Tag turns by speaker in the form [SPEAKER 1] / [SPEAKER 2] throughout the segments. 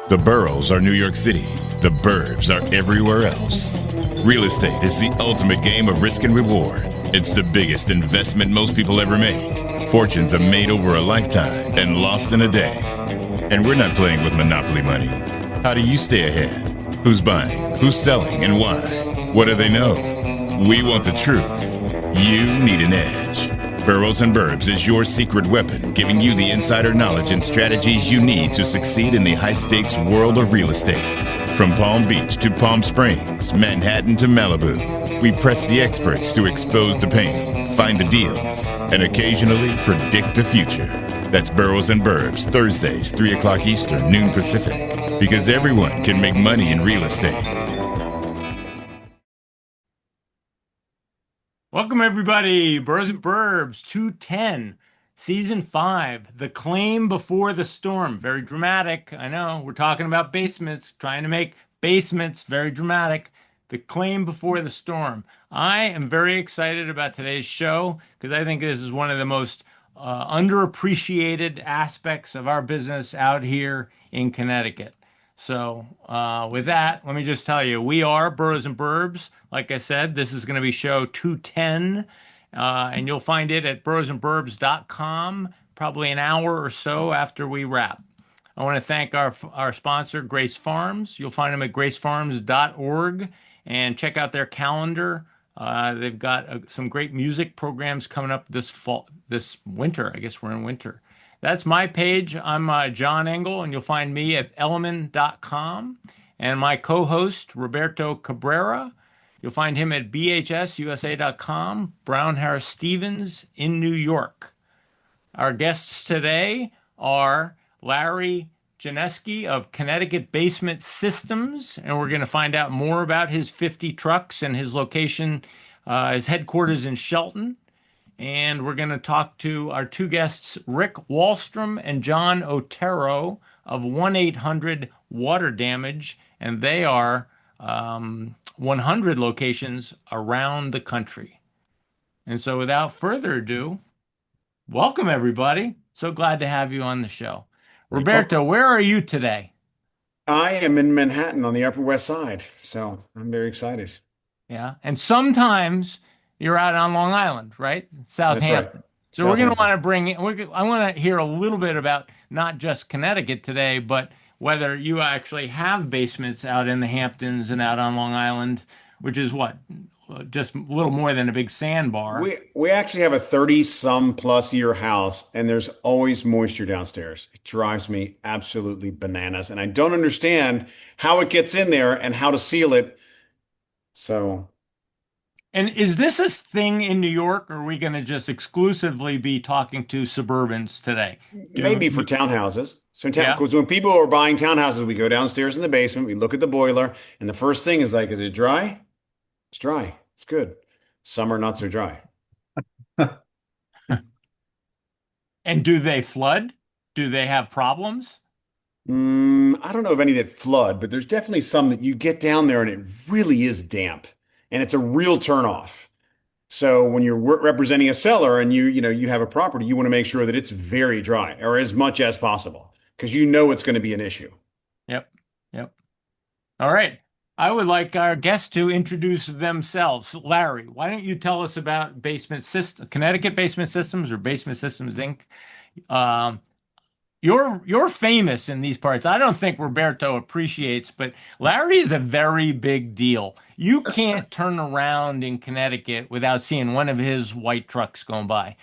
[SPEAKER 1] The boroughs are New York City. The burbs are everywhere else. Real estate is the ultimate game of risk and reward. It's the biggest investment most people ever make. Fortunes are made over a lifetime and lost in a day. And we're not playing with Monopoly money. How do you stay ahead? Who's buying? Who's selling? And why? What do they know? We want the truth. You need an edge. Boroughs and Burbs is your secret weapon, giving you the insider knowledge and strategies you need to succeed in the high-stakes world of real estate. From Palm Beach to Palm Springs, Manhattan to Malibu, we press the experts to expose the pain, find the deals, and occasionally predict the future. That's Boroughs and Burbs, Thursdays, 3 o'clock Eastern, noon Pacific. Because everyone can make money in real estate.
[SPEAKER 2] Welcome, everybody. Boroughs and Burbs 210, Season 5, The Claim Before the Storm. Very dramatic. I know. We're talking about basements, trying to make basements very dramatic. The Claim Before the Storm. I am very excited about today's show because I think this is one of the most underappreciated aspects of our business out here in Connecticut. So with that, let me just tell you, we are Boroughs and Burbs. Like I said, this is going to be show 210, and you'll find it at boroughsandburbs.com probably an hour or so after we wrap. I want to thank our sponsor, Grace Farms. You'll find them at gracefarms.org and check out their calendar. They've got some great music programs coming up this winter. I guess we're in winter. That's my page. I'm John Engel, and you'll find me at elliman.com. And my co-host, Roberto Cabrera, you'll find him at bhsusa.com, Brown Harris Stevens in New York. Our guests today are Larry Janesky of Connecticut Basement Systems, and we're going to find out more about his 50 trucks and his location, his headquarters in Shelton. And we're going to talk to our two guests, Rick Wahlstrom and John Otero of 1-800-Water Damage, and they are 100 locations around the country. And so without further ado, welcome everybody. So glad to have you on the show. Roberto, where are you today?
[SPEAKER 3] I am in Manhattan on the Upper West Side, so I'm very excited.
[SPEAKER 2] Yeah, and sometimes you're out on Long Island, right? Southampton.
[SPEAKER 3] That's right.
[SPEAKER 2] So we're going to want to bring in, I want to hear a little bit about not just Connecticut today, but whether you actually have basements out in the Hamptons and out on Long Island, which is what? Just a little more than a big sandbar.
[SPEAKER 3] We actually have a 30-some-plus-year house, and there's always moisture downstairs. It drives me absolutely bananas, and I don't understand how it gets in there and how to seal it. So,
[SPEAKER 2] and is this a thing in New York, or are we going to just exclusively be talking to suburbans today?
[SPEAKER 3] Maybe for townhouses. So, because when people are buying townhouses, we go downstairs in the basement, we look at the boiler, and the first thing is like, is it dry? It's dry. It's good. Some are not so dry.
[SPEAKER 2] And do they flood? Do they have problems?
[SPEAKER 3] I don't know of any that flood, but there's definitely some that you get down there and it really is damp, and it's a real turnoff. So when you're representing a seller and you have a property, you want to make sure that it's very dry or as much as possible because you know it's going to be an issue.
[SPEAKER 2] Yep. All right. I would like our guests to introduce themselves. Larry, why don't you tell us about Connecticut Basement Systems or Basement Systems Inc. You're famous in these parts. I don't think Roberto appreciates, but Larry is a very big deal. You can't turn around in Connecticut without seeing one of his white trucks going by.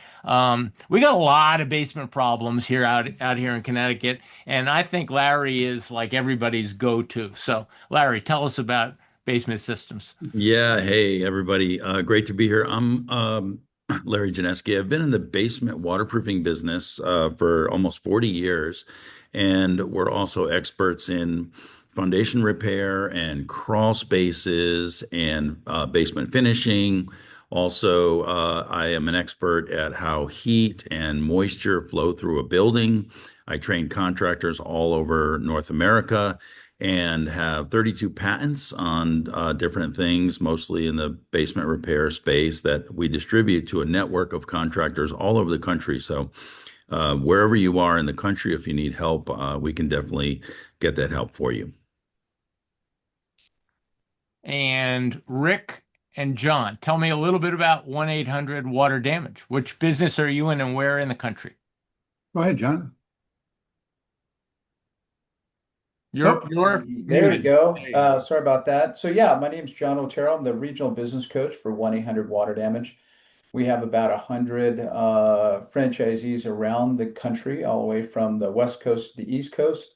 [SPEAKER 2] We got a lot of basement problems here out here in Connecticut, and I think Larry is like everybody's go-to. So, Larry, tell us about Basement Systems.
[SPEAKER 4] Yeah, hey everybody, great to be here. I'm Larry Janesky. I've been in the basement waterproofing business for almost 40 years, and we're also experts in foundation repair and crawl spaces and basement finishing. Also, I am an expert at how heat and moisture flow through a building. I train contractors all over North America and have 32 patents on different things, mostly in the basement repair space that we distribute to a network of contractors all over the country. So wherever you are in the country, if you need help, we can definitely get that help for you.
[SPEAKER 2] And Rick and John, tell me a little bit about 1-800 water damage. Which business are you in and where in the country?
[SPEAKER 5] Go ahead, John.
[SPEAKER 2] You're
[SPEAKER 6] There we
[SPEAKER 2] muted.
[SPEAKER 6] go.
[SPEAKER 2] There you go.
[SPEAKER 6] Sorry about that. So yeah, my name's John Otero. I'm the regional business coach for 1-800 Water Damage. We have about 100 franchisees around the country, all the way from the West Coast to the East Coast.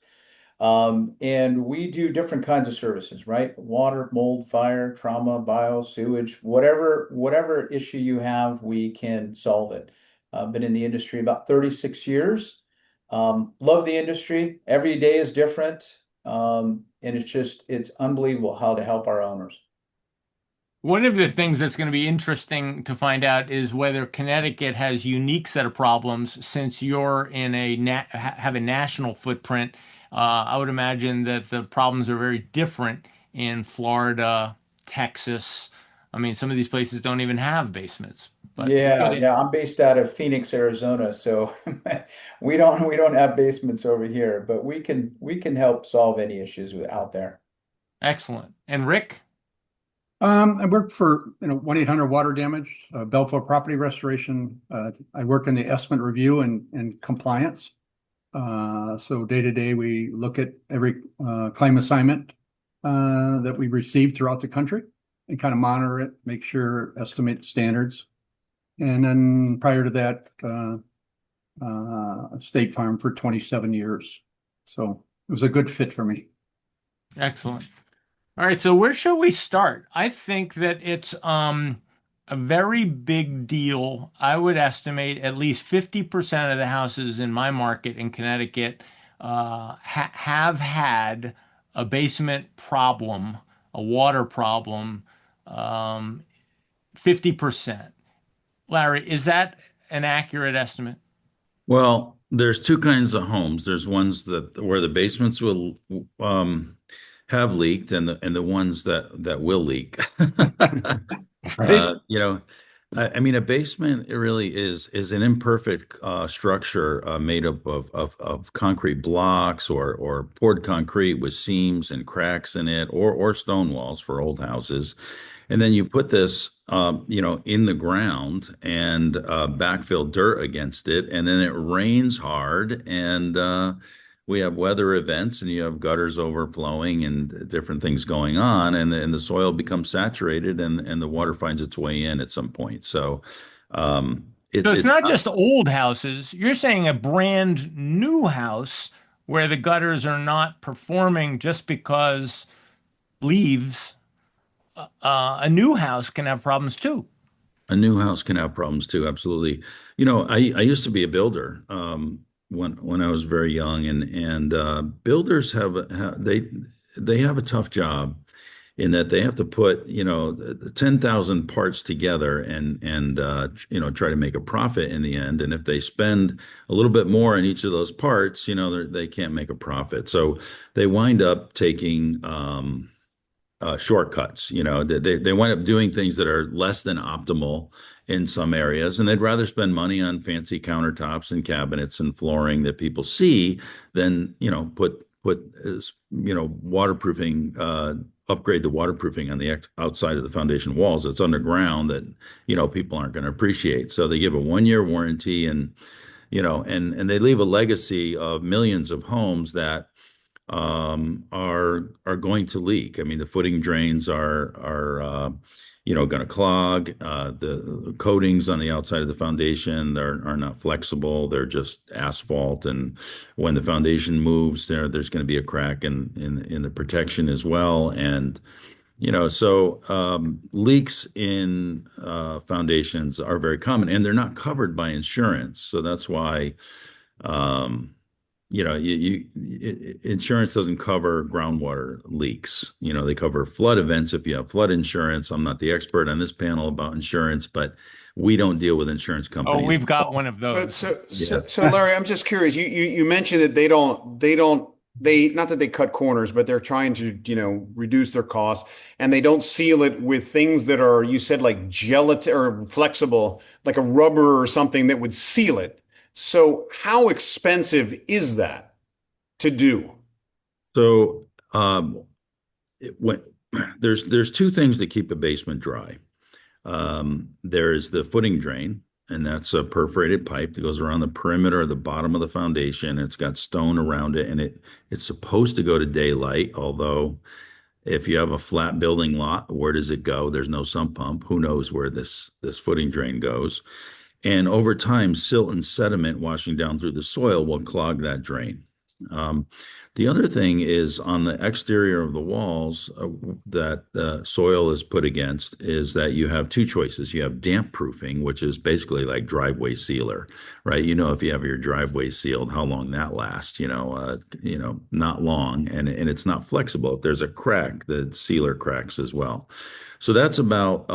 [SPEAKER 6] And we do different kinds of services, right? Water, mold, fire, trauma, bio, sewage, whatever issue you have, we can solve it. I've been in the industry about 36 years. Love the industry. Every day is different. And it's unbelievable how to help our owners.
[SPEAKER 2] One of the things that's going to be interesting to find out is whether Connecticut has unique set of problems since you're in have a national footprint. I would imagine that the problems are very different in Florida, Texas. I mean, some of these places don't even have basements. But
[SPEAKER 6] Yeah. I'm based out of Phoenix, Arizona, so we don't have basements over here, but we can help solve any issues out there.
[SPEAKER 2] excellent. And Rick?
[SPEAKER 5] I work for 1-800 Water Damage, Belleville Property Restoration. I work in the estimate review and compliance. So day to day, we look at every claim assignment that we receive throughout the country and kind of monitor it, make sure, estimate standards. And then prior to that, State Farm for 27 years. So it was a good fit for me.
[SPEAKER 2] Excellent. All right, so where shall we start? I think that it's a very big deal. I would estimate at least 50% of the houses in my market in Connecticut have had a basement problem, a water problem, 50%. Larry, is that an accurate estimate?
[SPEAKER 4] Well, there's two kinds of homes. There's ones that where the basements will have leaked, and the ones that will leak.
[SPEAKER 5] Right.
[SPEAKER 4] I mean, a basement, it really is an imperfect structure made up of concrete blocks or poured concrete with seams and cracks in it, or stone walls for old houses. And then you put this, in the ground and backfill dirt against it, and then it rains hard, and we have weather events, and you have gutters overflowing and different things going on, and the soil becomes saturated, and the water finds its way in at some point. So,
[SPEAKER 2] So it's not just old houses. You're saying a brand new house where the gutters are not performing just because leaves. A new house can have problems too.
[SPEAKER 4] A new house can have problems too, absolutely. I used to be a builder when I was very young, and builders they have a tough job in that they have to put 10,000 parts together and try to make a profit in the end. And if they spend a little bit more in each of those parts, they can't make a profit. So they wind up taking shortcuts. They wind up doing things that are less than optimal in some areas, and they'd rather spend money on fancy countertops and cabinets and flooring that people see than put waterproofing, upgrade the waterproofing on the outside of the foundation walls that's underground that people aren't going to appreciate. So they give a 1-year warranty, and and they leave a legacy of millions of homes that are going to leak. I mean, the footing drains are going to clog. The coatings on the outside of the foundation are not flexible. They're just asphalt, and when the foundation moves, there's going to be a crack in the protection as well. And leaks in foundations are very common, and they're not covered by insurance. So that's why. Insurance doesn't cover groundwater leaks. They cover flood events if you have flood insurance. I'm not the expert on this panel about insurance, but we don't deal with insurance companies.
[SPEAKER 2] Oh, we've got one of
[SPEAKER 3] But
[SPEAKER 2] those.
[SPEAKER 3] so Larry, I'm just curious. You mentioned that they not that they cut corners, but they're trying to, reduce their costs, and they don't seal it with things that are, you said, like gelatin or flexible, like a rubber or something that would seal it. So how expensive is that to do?
[SPEAKER 4] So when there's two things that keep a basement dry. There's the footing drain, and that's a perforated pipe that goes around the perimeter of the bottom of the foundation. It's got stone around it, and it's supposed to go to daylight, although if you have a flat building lot, where does it go? There's no sump pump. Who knows where this footing drain goes? And over time, silt and sediment washing down through the soil will clog that drain. Um, the other thing is on the exterior of the walls that soil is put against is that you have two choices. You have damp proofing, which is basically like driveway sealer, right? You know, if you have your driveway sealed, how long that lasts, not long, and it's not flexible. If there's a crack, the sealer cracks as well. So that's about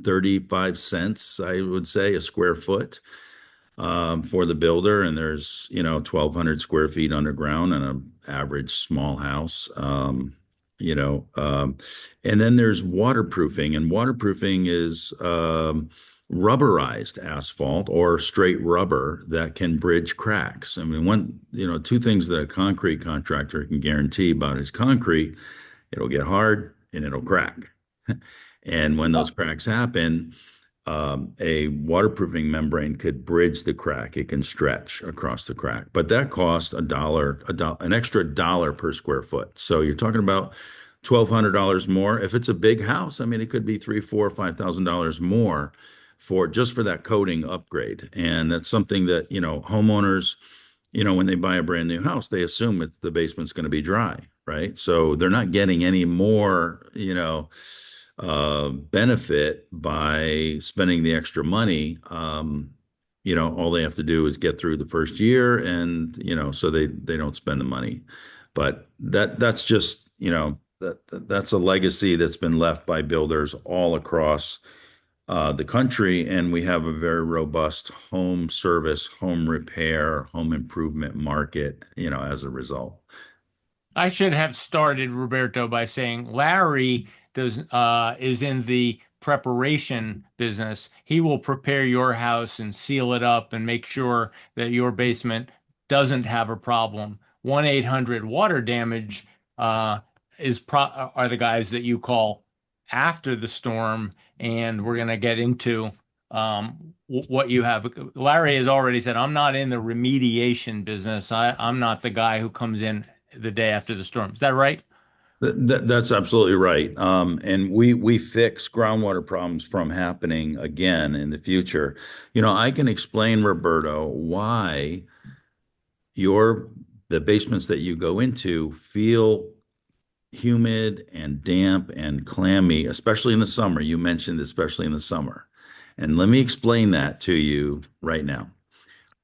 [SPEAKER 4] 35 cents, I would say, a square foot for the builder. And there's, 1,200 square feet underground and an average small house. And then there's waterproofing, and waterproofing is rubberized asphalt or straight rubber that can bridge cracks. I mean, two things that a concrete contractor can guarantee about his concrete: it'll get hard and it'll crack. And when those cracks happen, a waterproofing membrane could bridge the crack. It can stretch across the crack, but that costs an extra dollar per square foot. So you're talking about $1,200 more. If it's a big house, I mean, it could be $3,000, $4,000, $5,000 more for that coating upgrade. And that's something that, homeowners, when they buy a brand new house, they assume that the basement's going to be dry, right? So they're not getting any more, benefit by spending the extra money. All they have to do is get through the first year, and so they don't spend the money. But that's just that's a legacy that's been left by builders all across the country, and we have a very robust home service, home repair, home improvement market, as a result.
[SPEAKER 2] I should have started, Roberto, by saying Larry is in the preparation business. He will prepare your house and seal it up and make sure that your basement doesn't have a problem. 1-800 water damage are the guys that you call after the storm, and we're going to get into what you have. Larry has already said, I'm not in the remediation business. I'm not the guy who comes in the day after the storm. Is that right?
[SPEAKER 4] That's absolutely right. And we fix groundwater problems from happening again in the future. I can explain, Roberto, why the basements that you go into feel humid and damp and clammy, especially in the summer. You mentioned especially in the summer. And let me explain that to you right now.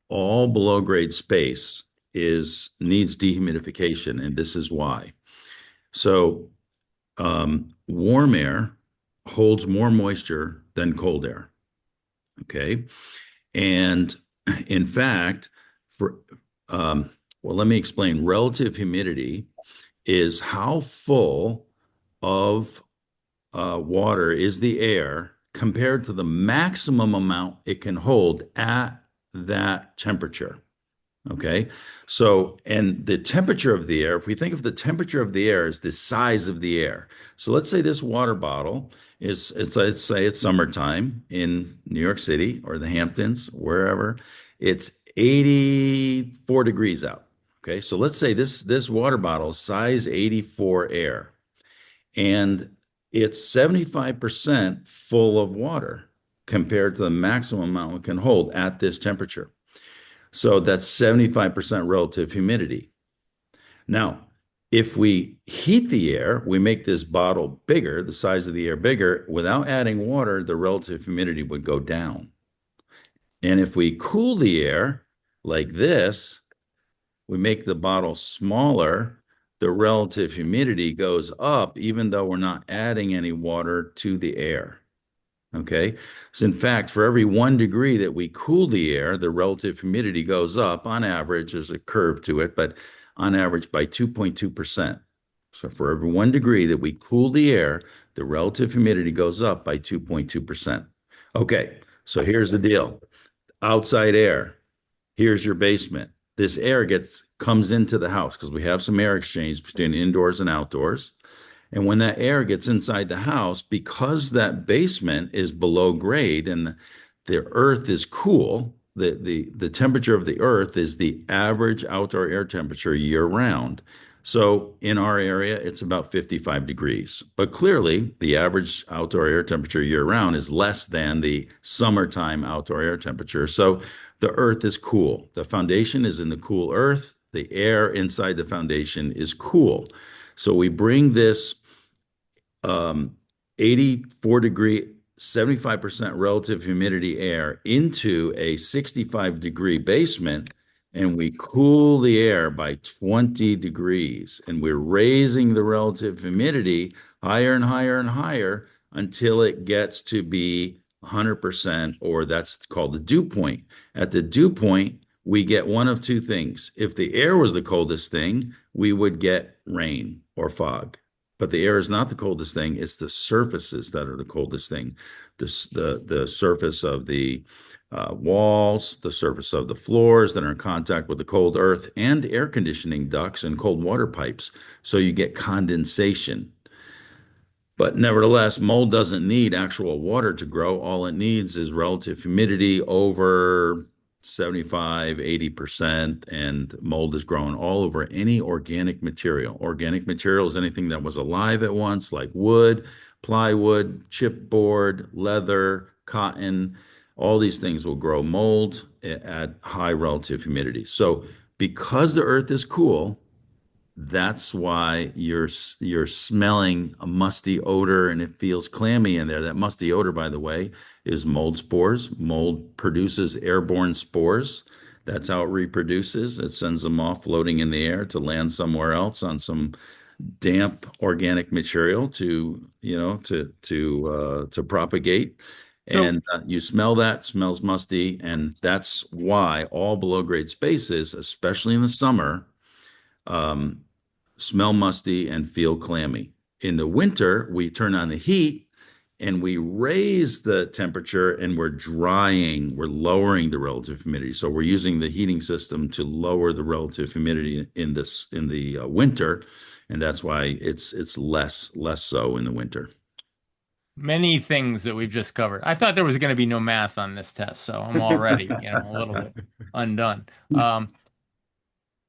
[SPEAKER 4] All below grade space needs dehumidification, and this is why. So warm air holds more moisture than cold air. Okay. And in fact, let me explain. Relative humidity is how full of water is the air compared to the maximum amount it can hold at that temperature. Okay. So, and the temperature of the air, if we think of the temperature of the air as the size of the air. So let's say this water bottle let's say it's summertime in New York City or the Hamptons, wherever. It's 84 degrees out. Okay. So let's say this water bottle, size 84 air, and it's 75% full of water compared to the maximum amount it can hold at this temperature. So that's 75% relative humidity. Now, if we heat the air, we make this bottle bigger, the size of the air bigger, without adding water, the relative humidity would go down. And if we cool the air like this, we make the bottle smaller, the relative humidity goes up, even though we're not adding any water to the air. Okay. So in fact, for every 1 degree that we cool the air, the relative humidity goes up on average. There's a curve to it, but on average by 2.2%. So for every 1 degree that we cool the air, the relative humidity goes up by 2.2%. Okay. So here's the deal. outside air. Here's your basement. This air comes into the house because we have some air exchange between indoors and outdoors. And when that air gets inside the house, because that basement is below grade and the earth is cool, the temperature of the earth is the average outdoor air temperature year round. So in our area, it's about 55 degrees. But clearly, the average outdoor air temperature year round is less than the summertime outdoor air temperature. So the earth is cool. The foundation is in the cool earth. The air inside the foundation is cool. So we bring this 84 degree, 75% relative humidity air into a 65-degree basement, and we cool the air by 20 degrees. And we're raising the relative humidity higher and higher and higher until it gets to be 100%, or that's called the dew point. At the dew point, we get one of two things. If the air was the coldest thing, we would get rain or fog. But the air is not the coldest thing. It's the surfaces that are the coldest thing. The surface of the walls, the surface of the floors that are in contact with the cold earth, and air conditioning ducts and cold water pipes. So you get condensation. But nevertheless, mold doesn't need actual water to grow. All it needs is relative humidity over 75, 80%, and mold is growing all over any organic material. Organic material is anything that was alive at once, like wood, plywood, chipboard, leather, cotton. All these things will grow mold at high relative humidity. So because the earth is cool, that's why you're smelling a musty odor and it feels clammy in there. That musty odor, by the way, is mold spores. Mold produces airborne spores. That's how it reproduces. It sends them off floating in the air to land somewhere else on some damp organic material to propagate. And you smell that, smells musty, and that's why all below grade spaces, especially in the summer, smell musty and feel clammy. In the winter, we turn on the heat and we raise the temperature and we're lowering the relative humidity. So we're using the heating system to lower the relative humidity in the winter, and that's why it's less so in the winter.
[SPEAKER 2] Many things that we've just covered. I thought there was going to be no math on this test, so I'm already, a little bit undone.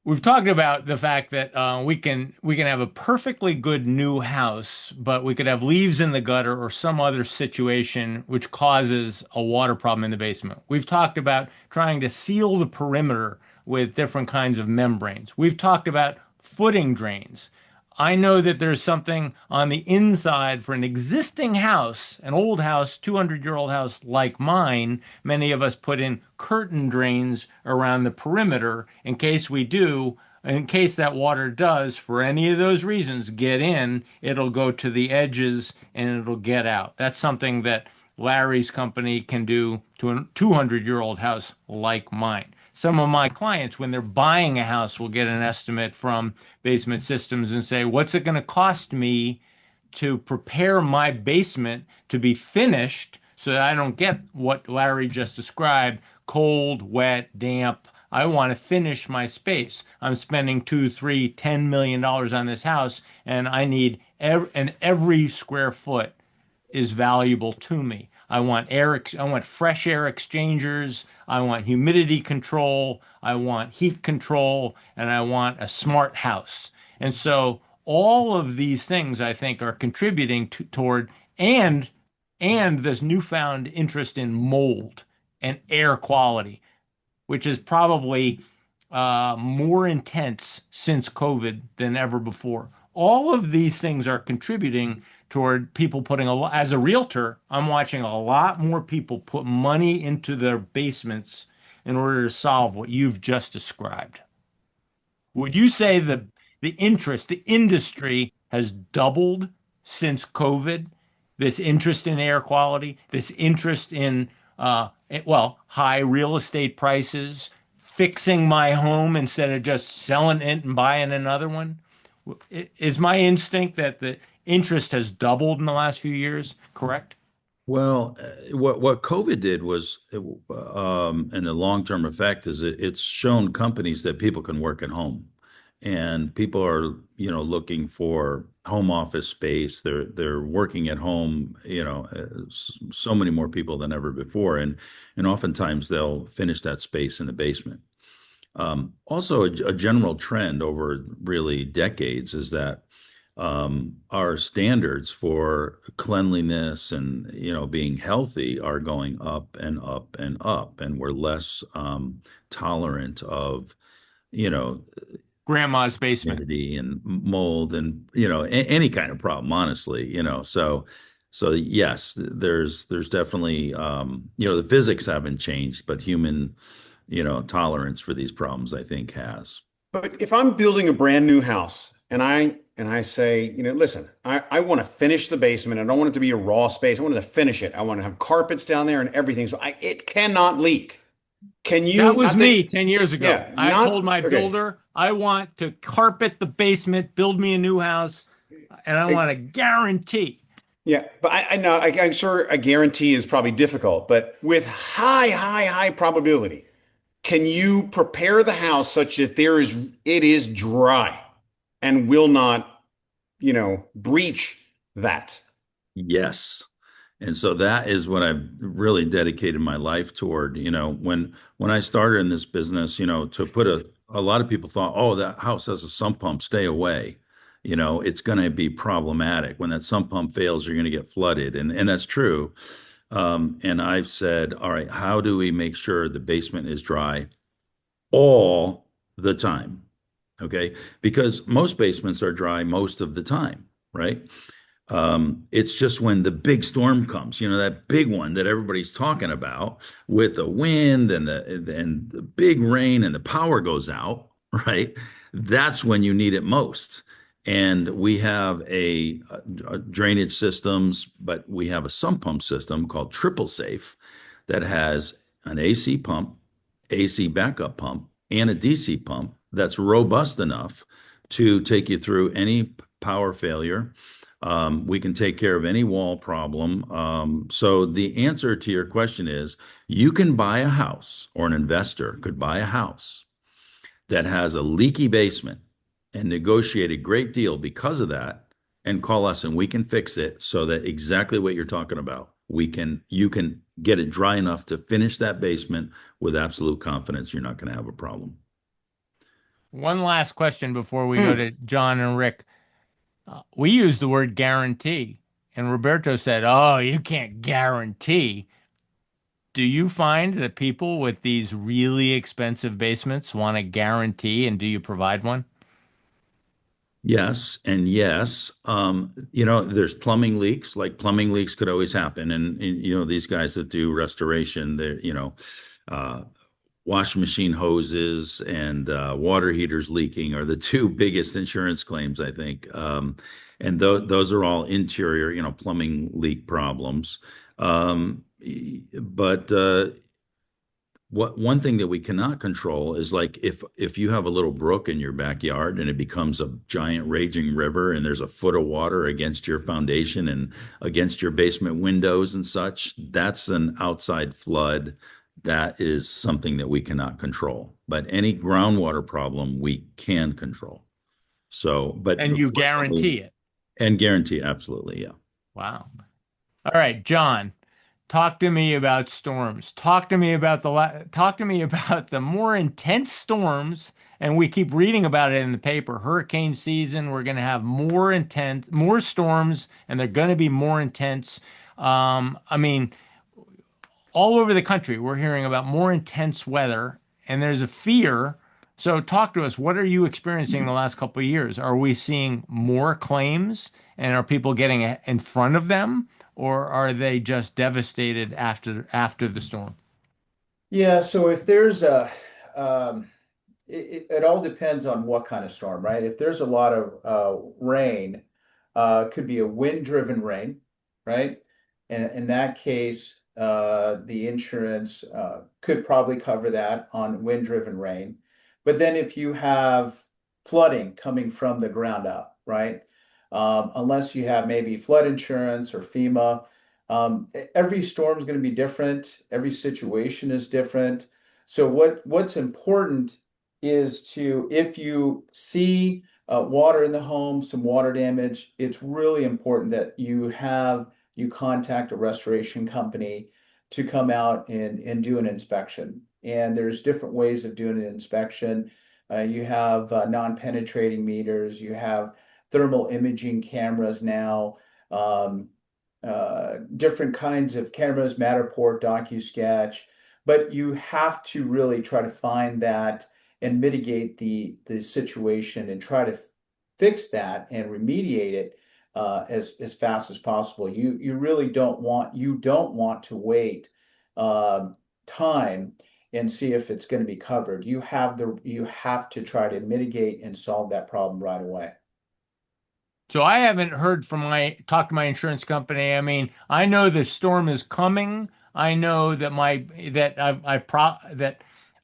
[SPEAKER 2] We've talked about the fact that we can have a perfectly good new house, but we could have leaves in the gutter or some other situation which causes a water problem in the basement. We've talked about trying to seal the perimeter with different kinds of membranes. We've talked about footing drains. I know that there's something on the inside for an existing house, an old house, 200-year-old house like mine. Many of us put in curtain drains around the perimeter in case that water does, for any of those reasons, get in, it'll go to the edges and it'll get out. That's something that Larry's company can do to a 200-year-old house like mine. Some of my clients, when they're buying a house, will get an estimate from Basement Systems and say, what's it going to cost me to prepare my basement to be finished so that I don't get what Larry just described, cold, wet, damp. I want to finish my space. I'm spending $2, $3, $10 million on this house, and I need every square foot is valuable to me. I want fresh air exchangers. I want humidity control. I want heat control, and I want a smart house. And so all of these things, I think, are contributing toward and this newfound interest in mold and air quality, which is probably more intense since COVID than ever before. All of these things are contributing toward people putting as a realtor, I'm watching a lot more people put money into their basements in order to solve what you've just described. Would you say that the industry has doubled since COVID? This interest in air quality, this interest in, high real estate prices, fixing my home instead of just selling it and buying another one? Is my instinct that the interest has doubled in the last few years correct?
[SPEAKER 4] Well, what COVID did was, and the long-term effect is it's shown companies that people can work at home, and people are, looking for home office space. They're working at home, so many more people than ever before, and oftentimes they'll finish that space in the basement. Also, a general trend over really decades is that our standards for cleanliness and being healthy are going up and up and up, and we're less tolerant of you know
[SPEAKER 2] Grandma's basement.
[SPEAKER 4] humidity and mold and any kind of problem, honestly. So yes, there's definitely the physics haven't changed, but human tolerance for these problems, I think, has.
[SPEAKER 3] But if I'm building a brand new house and I say, listen, I want to finish the basement. I don't want it to be a raw space. I want to finish it. I want to have carpets down there and everything. So it cannot leak. Can
[SPEAKER 2] That
[SPEAKER 3] you,
[SPEAKER 2] was
[SPEAKER 3] not that,
[SPEAKER 2] me 10 years ago.
[SPEAKER 3] yeah,
[SPEAKER 2] I told
[SPEAKER 3] not,
[SPEAKER 2] my
[SPEAKER 3] okay.
[SPEAKER 2] builder, I want to carpet the basement, build me a new house, and I want to guarantee.
[SPEAKER 3] Yeah, but I know I'm sure a guarantee is probably difficult, but with high probability, can you prepare the house such that it is dry and will not, breach that?
[SPEAKER 4] Yes. And so that is what I've really dedicated my life toward. When I started in this business, to put a lot of people thought, oh, that house has a sump pump, stay away. It's going to be problematic. When that sump pump fails, you're going to get flooded. And that's true. And I've said, all right, how do we make sure the basement is dry all the time? Okay. Because most basements are dry most of the time, right? It's just when the big storm comes, that big one that everybody's talking about with the wind and the big rain and the power goes out, right? That's when you need it most. And we have a drainage systems, but we have a sump pump system called Triple Safe that has an AC pump, AC backup pump, and a DC pump that's robust enough to take you through any power failure. We can take care of any wall problem. So the answer to your question is you can buy a house, or an investor could buy a house that has a leaky basement and negotiate a great deal because of that, and call us and we can fix it so that exactly what you're talking about. You can get it dry enough to finish that basement with absolute confidence you're not going to have a problem.
[SPEAKER 2] One last question before we go
[SPEAKER 3] Hmm.
[SPEAKER 2] to John and Rick. We use the word guarantee, and Roberto said, "Oh, you can't guarantee." Do you find that people with these really expensive basements want a guarantee, and do you provide one?
[SPEAKER 4] Yes, and yes. There's plumbing leaks. Like plumbing leaks could always happen, and these guys that do restoration, they're uh, washing machine hoses and water heaters leaking are the two biggest insurance claims, I think. And those are all interior, plumbing leak problems. But what one thing that we cannot control is, like, if you have a little brook in your backyard and it becomes a giant raging river and there's a foot of water against your foundation and against your basement windows and such, that's an outside flood. That is something that we cannot control. But any groundwater problem we can control. So, but
[SPEAKER 2] And you
[SPEAKER 4] fortunately,
[SPEAKER 2] guarantee it.
[SPEAKER 4] and guarantee, absolutely, yeah.
[SPEAKER 2] Wow. All right, John, talk to me about storms. Talk to me about the more intense storms, and we keep reading about it in the paper. Hurricane season, we're going to have more storms, and they're going to be more intense. I mean, all over the country, we're hearing about more intense weather, and there's a fear. So, talk to us. What are you experiencing the last couple of years? Are we seeing more claims, and are people getting in front of them, or are they just devastated after the storm?
[SPEAKER 6] Yeah, so if there's um, it all depends on what kind of storm, right? If there's a lot of rain, it could be a wind-driven rain, right? And in that case, the insurance could probably cover that on wind-driven rain. But then if you have flooding coming from the ground up, right? Unless you have maybe flood insurance or FEMA, Every storm is going to be different. Every situation is different. So what's important is if you see water in the home, some water damage, it's really important that you contact a restoration company to come out and do an inspection. And there's different ways of doing an inspection. You have non-penetrating meters, you have thermal imaging cameras now, different kinds of cameras, Matterport, DocuSketch, but you have to really try to find that and mitigate the situation and try to fix that and remediate it as fast as possible. You really don't want to wait time and see if it's going to be covered. You have to try to mitigate and solve that problem right away.
[SPEAKER 2] So I haven't heard from talk to my insurance company. I mean, I know the storm is coming. I know that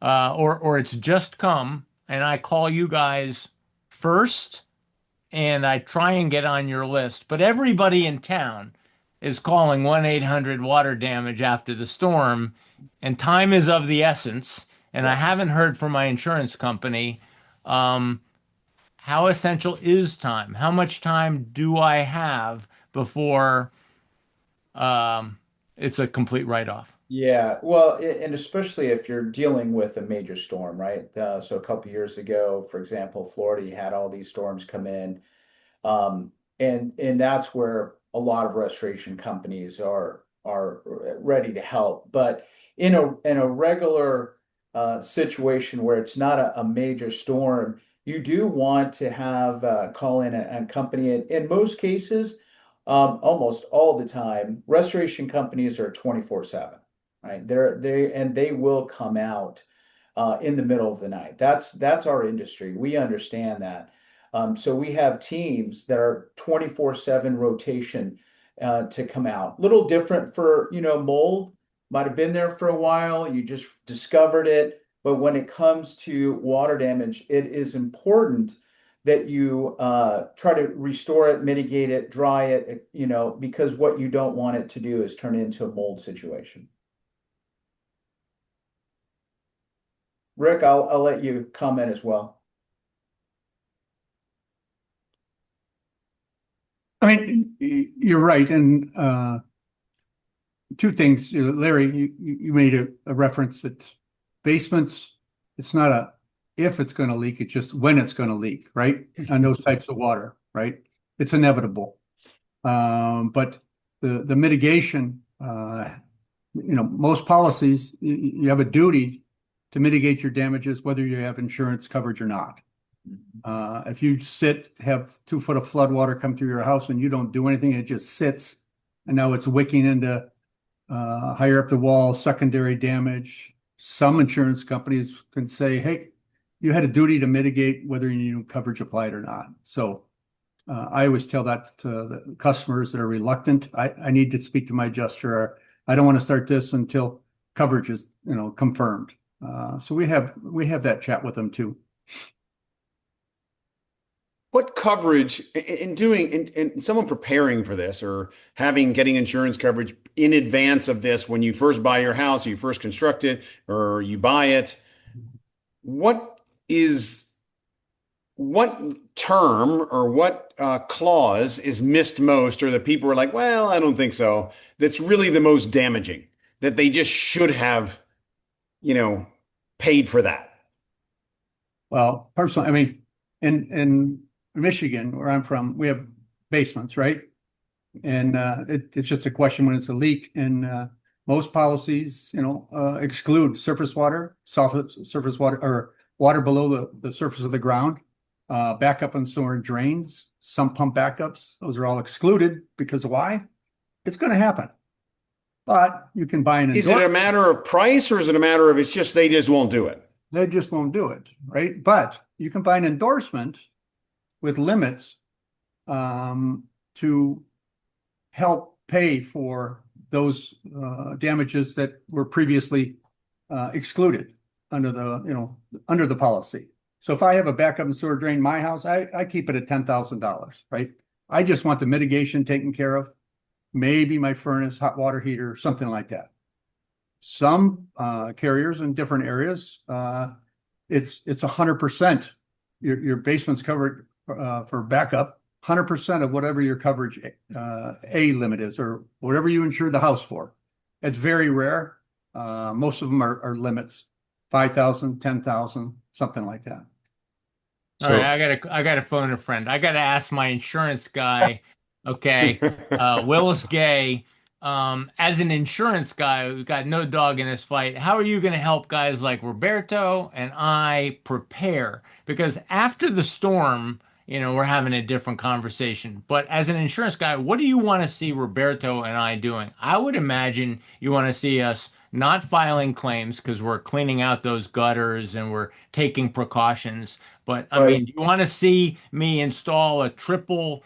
[SPEAKER 2] or it's just come, and I call you guys first, and I try and get on your list. But everybody in town is calling 1-800 water damage after the storm, and time is of the essence. And I
[SPEAKER 6] Yes.
[SPEAKER 2] haven't heard from my insurance company. How essential is time? How much time do I have before it's a complete write-off?
[SPEAKER 6] Yeah, well, and especially if you're dealing with a major storm, right? So a couple years ago, for example, Florida, you had all these storms come in. And that's where a lot of restoration companies are ready to help. But in a regular situation where it's not a major storm, you do want to have call in a company. In most cases, almost all the time, restoration companies are 24/7, right? They will come out in the middle of the night. That's our industry. We understand that. So we have teams that are 24/7 rotation to come out. Little different for, mold, might have been there for a while, you just discovered it. But when it comes to water damage, it is important that you try to restore it, mitigate it, dry it, because what you don't want it to do is turn into a mold situation. Rick, I'll let you comment as well.
[SPEAKER 5] I mean, you're right. And two things, Larry, you made a reference that basements, it's not a if it's going to leak, it's just when it's going to leak, right? On those types of water, right? It's inevitable. But the mitigation, most policies, you have a duty to mitigate your damages, whether you have insurance coverage or not. If you have 2 foot of flood water come through your house and you don't do anything, it just sits, and now it's wicking into higher up the wall, secondary damage. Some insurance companies can say, hey, you had a duty to mitigate whether you need coverage applied or not. So I always tell that to the customers that are reluctant. I need to speak to my adjuster. Or I don't want to start this until coverage is confirmed. So we have that chat with them too.
[SPEAKER 3] What coverage in someone preparing for this or getting insurance coverage in advance of this when you first buy your house, or you first construct it, or you buy it, what term or what clause is missed most, or that people are like, well, I don't think so, that's really the most damaging, that they just should have, paid for that?
[SPEAKER 5] Well, personally, I mean, in Michigan, where I'm from, we have basements, right? And it's just a question when it's a leak. And most policies, exclude surface water, soft surface water, or water below the surface of the ground, backup and sewer drains, sump pump backups. Those are all excluded because why? It's going to happen. But you can buy an
[SPEAKER 3] Is it a matter of price, or is it a matter of they just won't do it?
[SPEAKER 5] They just won't do it, right? But you can buy an endorsement with limits to help pay for those damages that were previously excluded under the policy. So if I have a backup and sewer drain in my house, I keep it at $10,000, right? I just want the mitigation taken care of. maybe my furnace, hot water heater, something like that. Some carriers in different areas, it's 100%. Your basement's covered for backup, 100% of whatever your coverage A limit is, or whatever you insure the house for. It's very rare. Most of them are limits, 5,000, 10,000, something like that.
[SPEAKER 2] All right, I gotta phone a friend. I gotta ask my insurance guy. Okay, Willis Gay. As an insurance guy who got no dog in this fight, how are you going to help guys like Roberto and I prepare? Because after the storm, we're having a different conversation. But as an insurance guy, what do you want to see Roberto and I doing? I would imagine you want to see us not filing claims because we're cleaning out those gutters and we're taking precautions. But I
[SPEAKER 7] Right.
[SPEAKER 2] mean, do you want to see me install a triple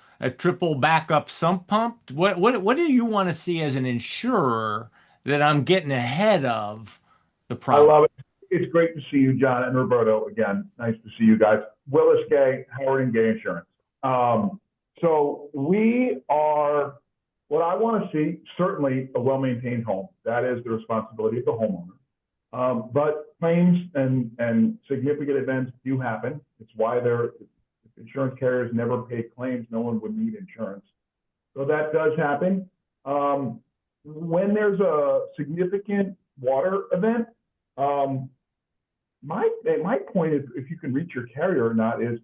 [SPEAKER 2] backup sump pump? What do you want to see as an insurer that I'm getting ahead of the
[SPEAKER 7] I
[SPEAKER 2] problem?
[SPEAKER 7] love it. It's great to see you, John and Roberto. Again, nice to see you guys. Willis Gay, Howard and Gay Insurance. So we are, what I want to see, certainly a well-maintained home. That is the responsibility of the homeowner. But claims and significant events do happen. It's why if insurance carriers never pay claims, no one would need insurance. So that does happen. When there's a significant water event, my point is, if you can reach your carrier or not, is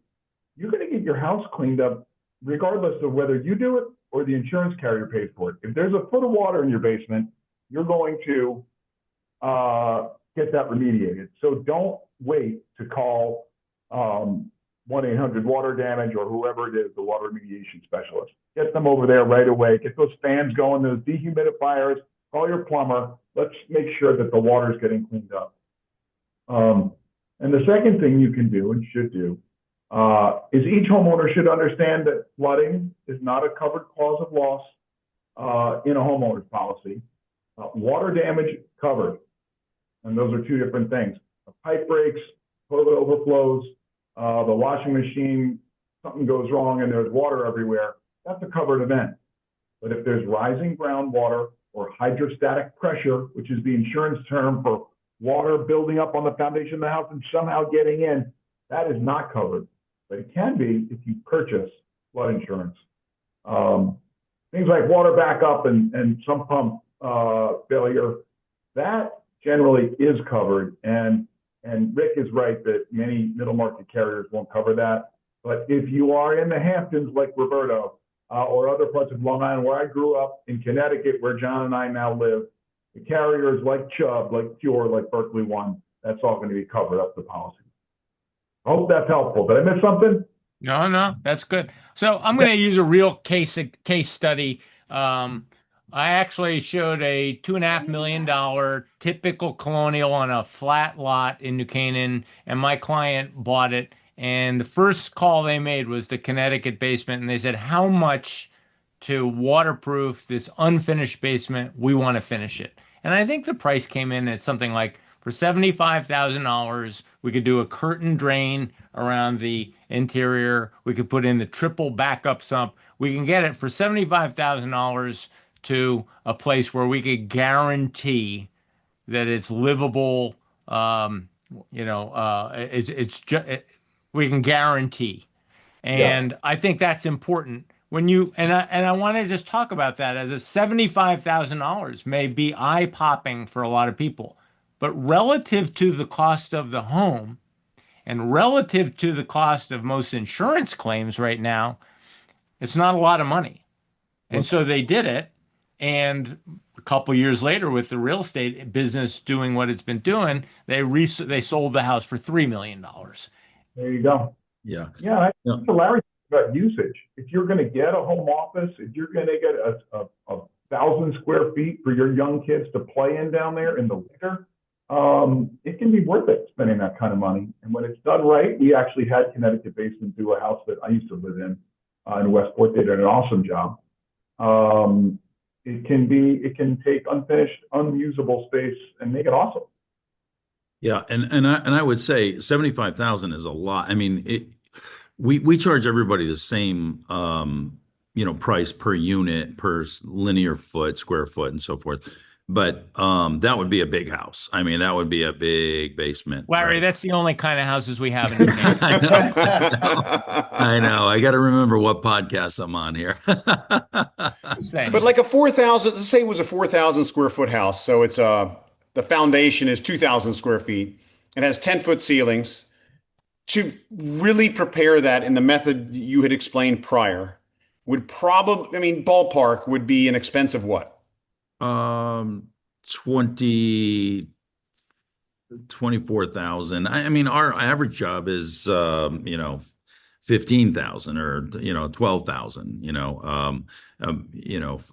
[SPEAKER 7] you're going to get your house cleaned up regardless of whether you do it or the insurance carrier pays for it. If there's a foot of water in your basement, you're going to get that remediated. So don't wait to call 1-800-water damage or whoever it is, the water remediation specialist. Get them over there right away. Get those fans going, those dehumidifiers. Call your plumber. Let's make sure that the water is getting cleaned up. And the second thing you can do and should do is each homeowner should understand that flooding is not a covered cause of loss in a homeowner's policy. Water damage covered. And those are two different things. A pipe breaks, toilet overflows, the washing machine, something goes wrong and there's water everywhere. That's a covered event. But if there's rising groundwater or hydrostatic pressure, which is the insurance term for water building up on the foundation of the house and somehow getting in, that is not covered. But it can be if you purchase flood insurance. Things like water backup and sump pump failure, that generally is covered. And Rick is right that many middle market carriers won't cover that. But if you are in the Hamptons like Roberto or other parts of Long Island where I grew up, in Connecticut where John and I now live, the carriers like Chubb, like Pure, like Berkeley One, that's all going to be covered up the policy. I hope that's helpful. Did I miss something?
[SPEAKER 2] No, that's good. So I'm going to use a real case study. I actually showed a $2.5 million typical colonial on a flat lot in New Canaan, and my client bought it. And the first call they made was the Connecticut basement, and they said, "How much to waterproof this unfinished basement? We want to finish it." And I think the price came in at something like, for $75,000, we could do a curtain drain around the interior. We could put in the triple backup sump. We can get it for $75,000 to a place where we could guarantee that it's livable. We can guarantee. And I think that's important when I want to just talk about that as a $75,000 may be eye-popping for a lot of people, but relative to the cost of the home and relative to the cost of most insurance claims right now, it's not a lot of money. And so they did it. And a couple years later, with the real estate business doing what it's been doing, they sold the house for $3 million.
[SPEAKER 7] There you go.
[SPEAKER 4] Yeah.
[SPEAKER 7] Yeah, that's what Larry about usage. If you're going to get a home office, if you're going to get a 1,000 square feet for your young kids to play in down there in the winter, it can be worth it spending that kind of money. And when it's done right, we actually had Connecticut Basement do a house that I used to live in Westport. They did an awesome job. It can take unfinished, unusable space and make it awesome.
[SPEAKER 4] Yeah, and I would say 75,000 is a lot. I mean, we charge everybody the same price per unit, per linear foot, square foot, and so forth. But that would be a big house. I mean, that would be a big basement,
[SPEAKER 2] Larry,
[SPEAKER 4] right?
[SPEAKER 2] that's the only kind of houses we have in New Hampshire.
[SPEAKER 4] I know, I know. I got to remember what podcast I'm on here.
[SPEAKER 2] Saying.
[SPEAKER 3] But like a 4,000, let's say it was a 4,000 square foot house. So it's the foundation is 2,000 square feet. It has 10-foot ceilings. To really prepare that in the method you had explained prior would probably, I mean, ballpark would be an expense of what?
[SPEAKER 4] Um, 20 24,000. I mean, our average job is, 15,000 or, 12,000,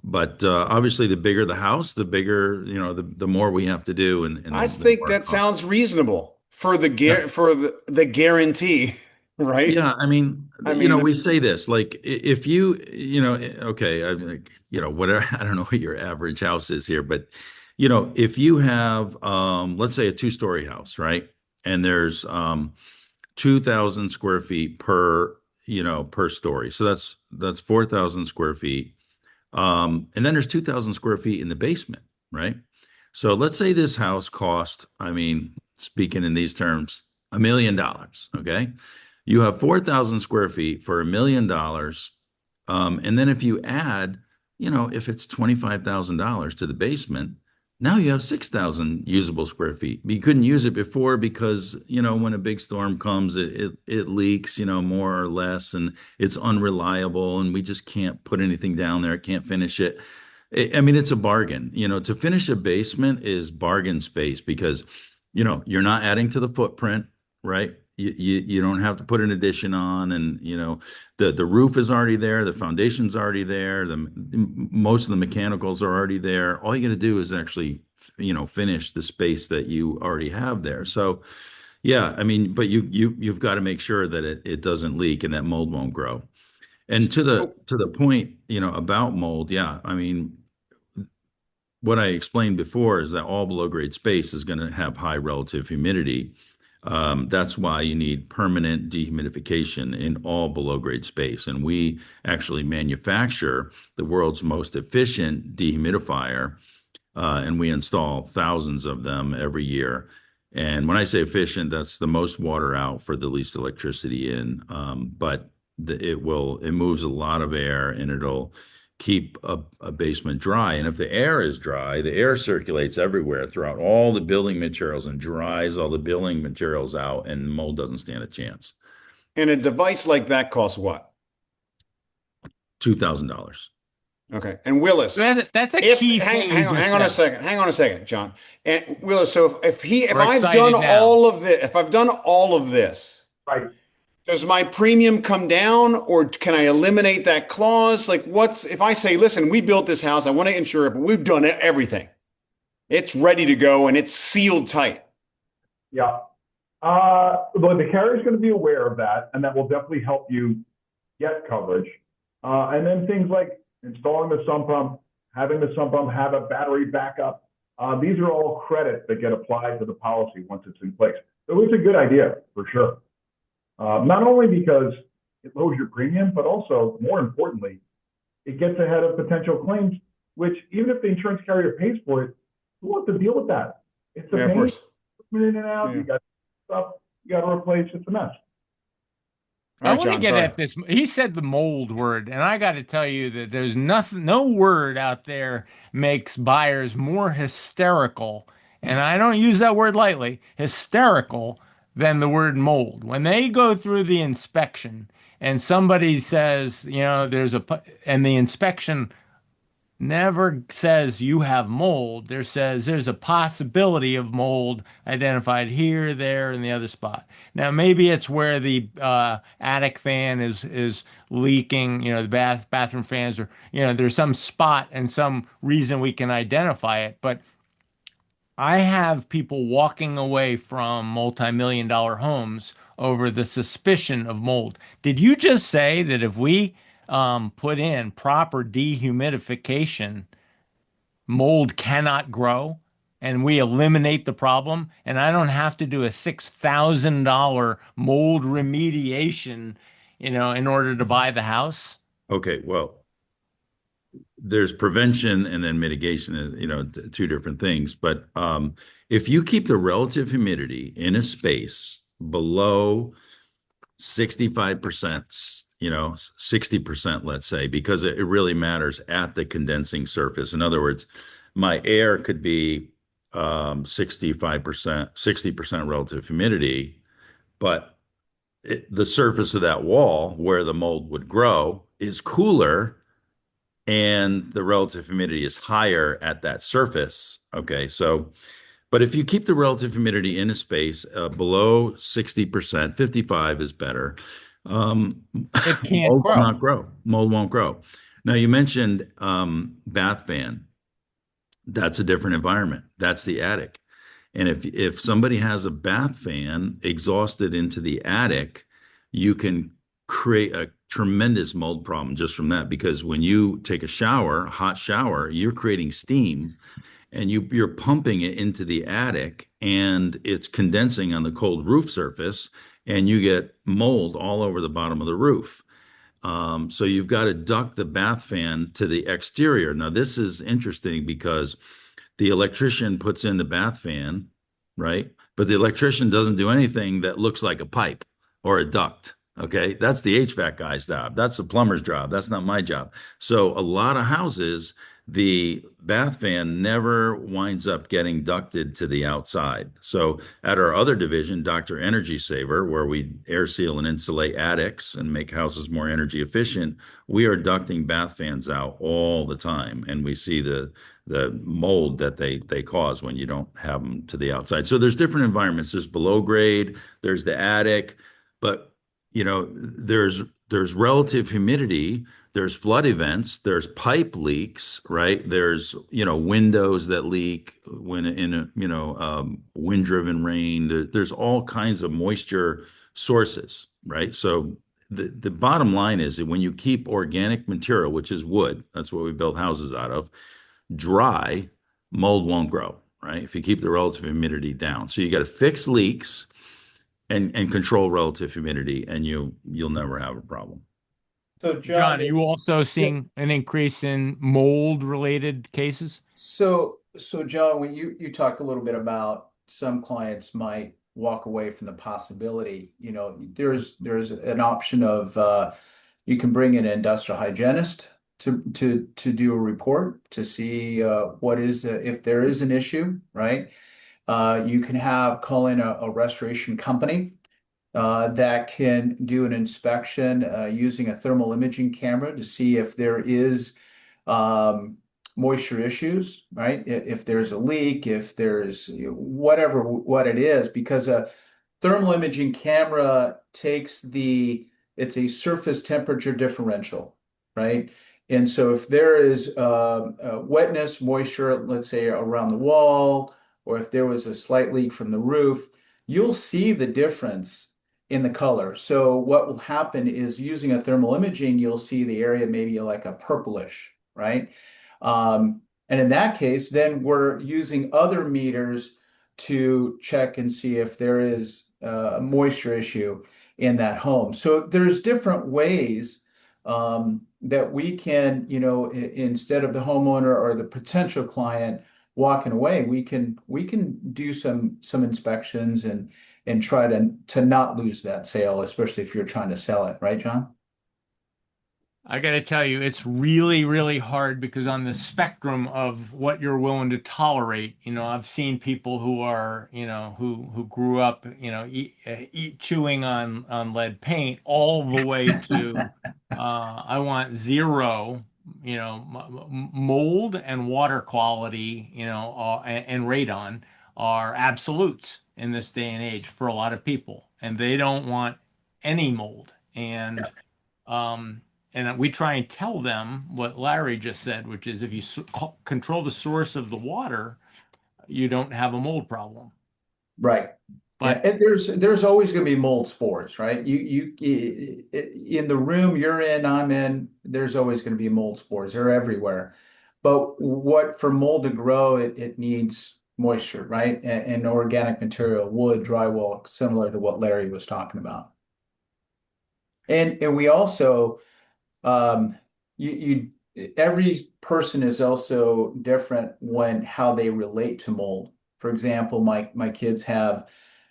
[SPEAKER 4] but obviously the bigger the house, the bigger, the more we have to do
[SPEAKER 3] I
[SPEAKER 4] and the
[SPEAKER 3] think
[SPEAKER 4] more it
[SPEAKER 3] that
[SPEAKER 4] costs.
[SPEAKER 3] sounds reasonable for
[SPEAKER 4] Yeah.
[SPEAKER 3] the guarantee, right?
[SPEAKER 4] Yeah, I mean,
[SPEAKER 3] I mean,
[SPEAKER 4] we say this like if you, okay, I mean, like, whatever, I don't know what your average house is here, but if you have let's say a two-story house, right? And there's 2,000 square feet per story. So that's 4,000 square feet. And then there's 2,000 square feet in the basement, right? So let's say this house cost, I mean, speaking in these terms, $1 million. Okay. You have 4,000 square feet for $1 million. And then if you add, if it's $25,000 to the basement, now you have 6,000 usable square feet. You couldn't use it before because, when a big storm comes, it leaks, more or less, and it's unreliable, and we just can't put anything down there, can't finish it. I mean, it's a bargain. To finish a basement is bargain space because, you're not adding to the footprint, right? You don't have to put an addition on, and the roof is already there, the foundation's already there, most of the mechanicals are already there. All you got to do is actually finish the space that you already have there. So yeah, I mean, but you've got to make sure that it doesn't leak and that mold won't grow. And to the
[SPEAKER 3] so
[SPEAKER 4] to the point, about mold, yeah, I mean, what I explained before is that all below grade space is going to have high relative humidity. That's why you need permanent dehumidification in all below grade space. And we actually manufacture the world's most efficient dehumidifier, and we install thousands of them every year. And when I say efficient, that's the most water out for the least electricity in. But it moves a lot of air and it'll keep a basement dry. And if the air is dry, the air circulates everywhere throughout all the building materials and dries all the building materials out, and mold doesn't stand a chance.
[SPEAKER 3] and a device like that costs what?
[SPEAKER 4] $2,000.
[SPEAKER 3] Okay. And Willis,
[SPEAKER 2] That's a
[SPEAKER 3] if
[SPEAKER 2] key
[SPEAKER 3] hang
[SPEAKER 2] thing
[SPEAKER 3] hang
[SPEAKER 2] you
[SPEAKER 3] on,
[SPEAKER 2] just
[SPEAKER 3] hang on a second, John. And Willis, so if
[SPEAKER 2] We're
[SPEAKER 3] I've
[SPEAKER 2] excited
[SPEAKER 3] done
[SPEAKER 2] now.
[SPEAKER 3] all of this, if I've done all of this,
[SPEAKER 7] Right.
[SPEAKER 3] does my premium come down or can I eliminate that clause? Like if I say, listen, we built this house, I want to insure it, but we've done everything. It's ready to go and it's sealed tight.
[SPEAKER 7] Yeah. But the carrier's going to be aware of that, and that will definitely help you get coverage. And then things like installing the sump pump, having the sump pump have a battery backup. These are all credits that get applied to the policy once it's in place. So it's a good idea for sure. Not only because it lowers your premium, but also more importantly, it gets ahead of potential claims, which even if the insurance carrier pays for it, who wants to deal with that? It's a
[SPEAKER 3] Yeah, of
[SPEAKER 7] pain,
[SPEAKER 3] course.
[SPEAKER 7] in and out,
[SPEAKER 3] Yeah.
[SPEAKER 7] you got stuff, you got to replace, it's a mess.
[SPEAKER 3] All
[SPEAKER 2] I
[SPEAKER 3] right,
[SPEAKER 2] want to
[SPEAKER 3] John,
[SPEAKER 2] get
[SPEAKER 3] sorry.
[SPEAKER 2] at this. He said the mold word, and I got to tell you that there's nothing, no word out there makes buyers more hysterical, and I don't use that word lightly, hysterical, than the word mold. When they go through the inspection and somebody says, and the inspection never says you have mold. There says there's a possibility of mold identified here, there, and the other spot. Now maybe it's where the attic fan is leaking. The bathroom fans are. There's some spot and some reason we can identify it. But I have people walking away from multi-million-dollar homes over the suspicion of mold. Did you just say that if we put in proper dehumidification, mold cannot grow and we eliminate the problem, and I don't have to do a $6,000 mold remediation, in order to buy the house?
[SPEAKER 4] Okay, well, there's prevention and then mitigation, two different things. But if you keep the relative humidity in a space below 65%, 60%, let's say, because it really matters at the condensing surface. In other words, my air could be 65%, 60% relative humidity, but the surface of that wall where the mold would grow is cooler and the relative humidity is higher at that surface. Okay, so, but if you keep the relative humidity in a space below 60%, 55 is better.
[SPEAKER 2] It can't
[SPEAKER 4] Mold will
[SPEAKER 2] grow.
[SPEAKER 4] not grow. Mold won't grow. Now, you mentioned bath fan. That's a different environment. That's the attic. And if somebody has a bath fan exhausted into the attic, you can create a tremendous mold problem just from that. Because when you take a shower, a hot shower, you're creating steam and you're pumping it into the attic and it's condensing on the cold roof surface and you get mold all over the bottom of the roof. So you've got to duct the bath fan to the exterior. Now, this is interesting because the electrician puts in the bath fan, right? But the electrician doesn't do anything that looks like a pipe or a duct. Okay. That's the HVAC guy's job. That's the plumber's job. That's not my job. So a lot of houses, the bath fan never winds up getting ducted to the outside. So at our other division, Dr. Energy Saver, where we air seal and insulate attics and make houses more energy efficient, we are ducting bath fans out all the time. And we see the mold that they cause when you don't have them to the outside. So there's different environments. There's below grade, there's the attic, but there's relative humidity, there's flood events, there's pipe leaks, right? There's windows that leak when in a wind-driven rain. There's all kinds of moisture sources, right? So the bottom line is that when you keep organic material, which is wood, that's what we build houses out of, dry, mold won't grow, right? If you keep the relative humidity down. So you got to fix leaks and control relative humidity, and you'll never have a problem.
[SPEAKER 6] So
[SPEAKER 2] John, are you also seeing an increase in mold related cases?
[SPEAKER 6] So John, when you talked a little bit about some clients might walk away from the possibility, there's an option of you can bring in an industrial hygienist to do a report to see what is if there is an issue, right? You can call in a restoration company that can do an inspection using a thermal imaging camera to see if there is moisture issues, right? If there's a leak, if there's what it is, because a thermal imaging camera it's a surface temperature differential, right? And so if there is wetness, moisture, let's say around the wall, or if there was a slight leak from the roof, you'll see the difference in the color. So what will happen is using a thermal imaging, you'll see the area maybe like a purplish, right? And in that case, then we're using other meters to check and see if there is a moisture issue in that home. So there's different ways that we can, instead of the homeowner or the potential client walking away, we can do some inspections and try to not lose that sale, especially if you're trying to sell it, right, John?
[SPEAKER 2] I got to tell you, it's really, really hard because on the spectrum of what you're willing to tolerate, I've seen people who are, who grew up, chewing on lead paint all the way to, I want zero, mold and water quality, and radon are absolutes in this day and age for a lot of people, and they don't want any mold. And we try and tell them what Larry just said, which is if you control the source of the water, you don't have a mold problem.
[SPEAKER 6] Right.
[SPEAKER 2] But
[SPEAKER 6] and there's always going to be mold spores, right? You in the room you're in, I'm in, there's always going to be mold spores. They're everywhere. But for mold to grow, it needs moisture, right? And organic material, wood, drywall, similar to what Larry was talking about. And we also you every person is also different when how they relate to mold. For example, my kids have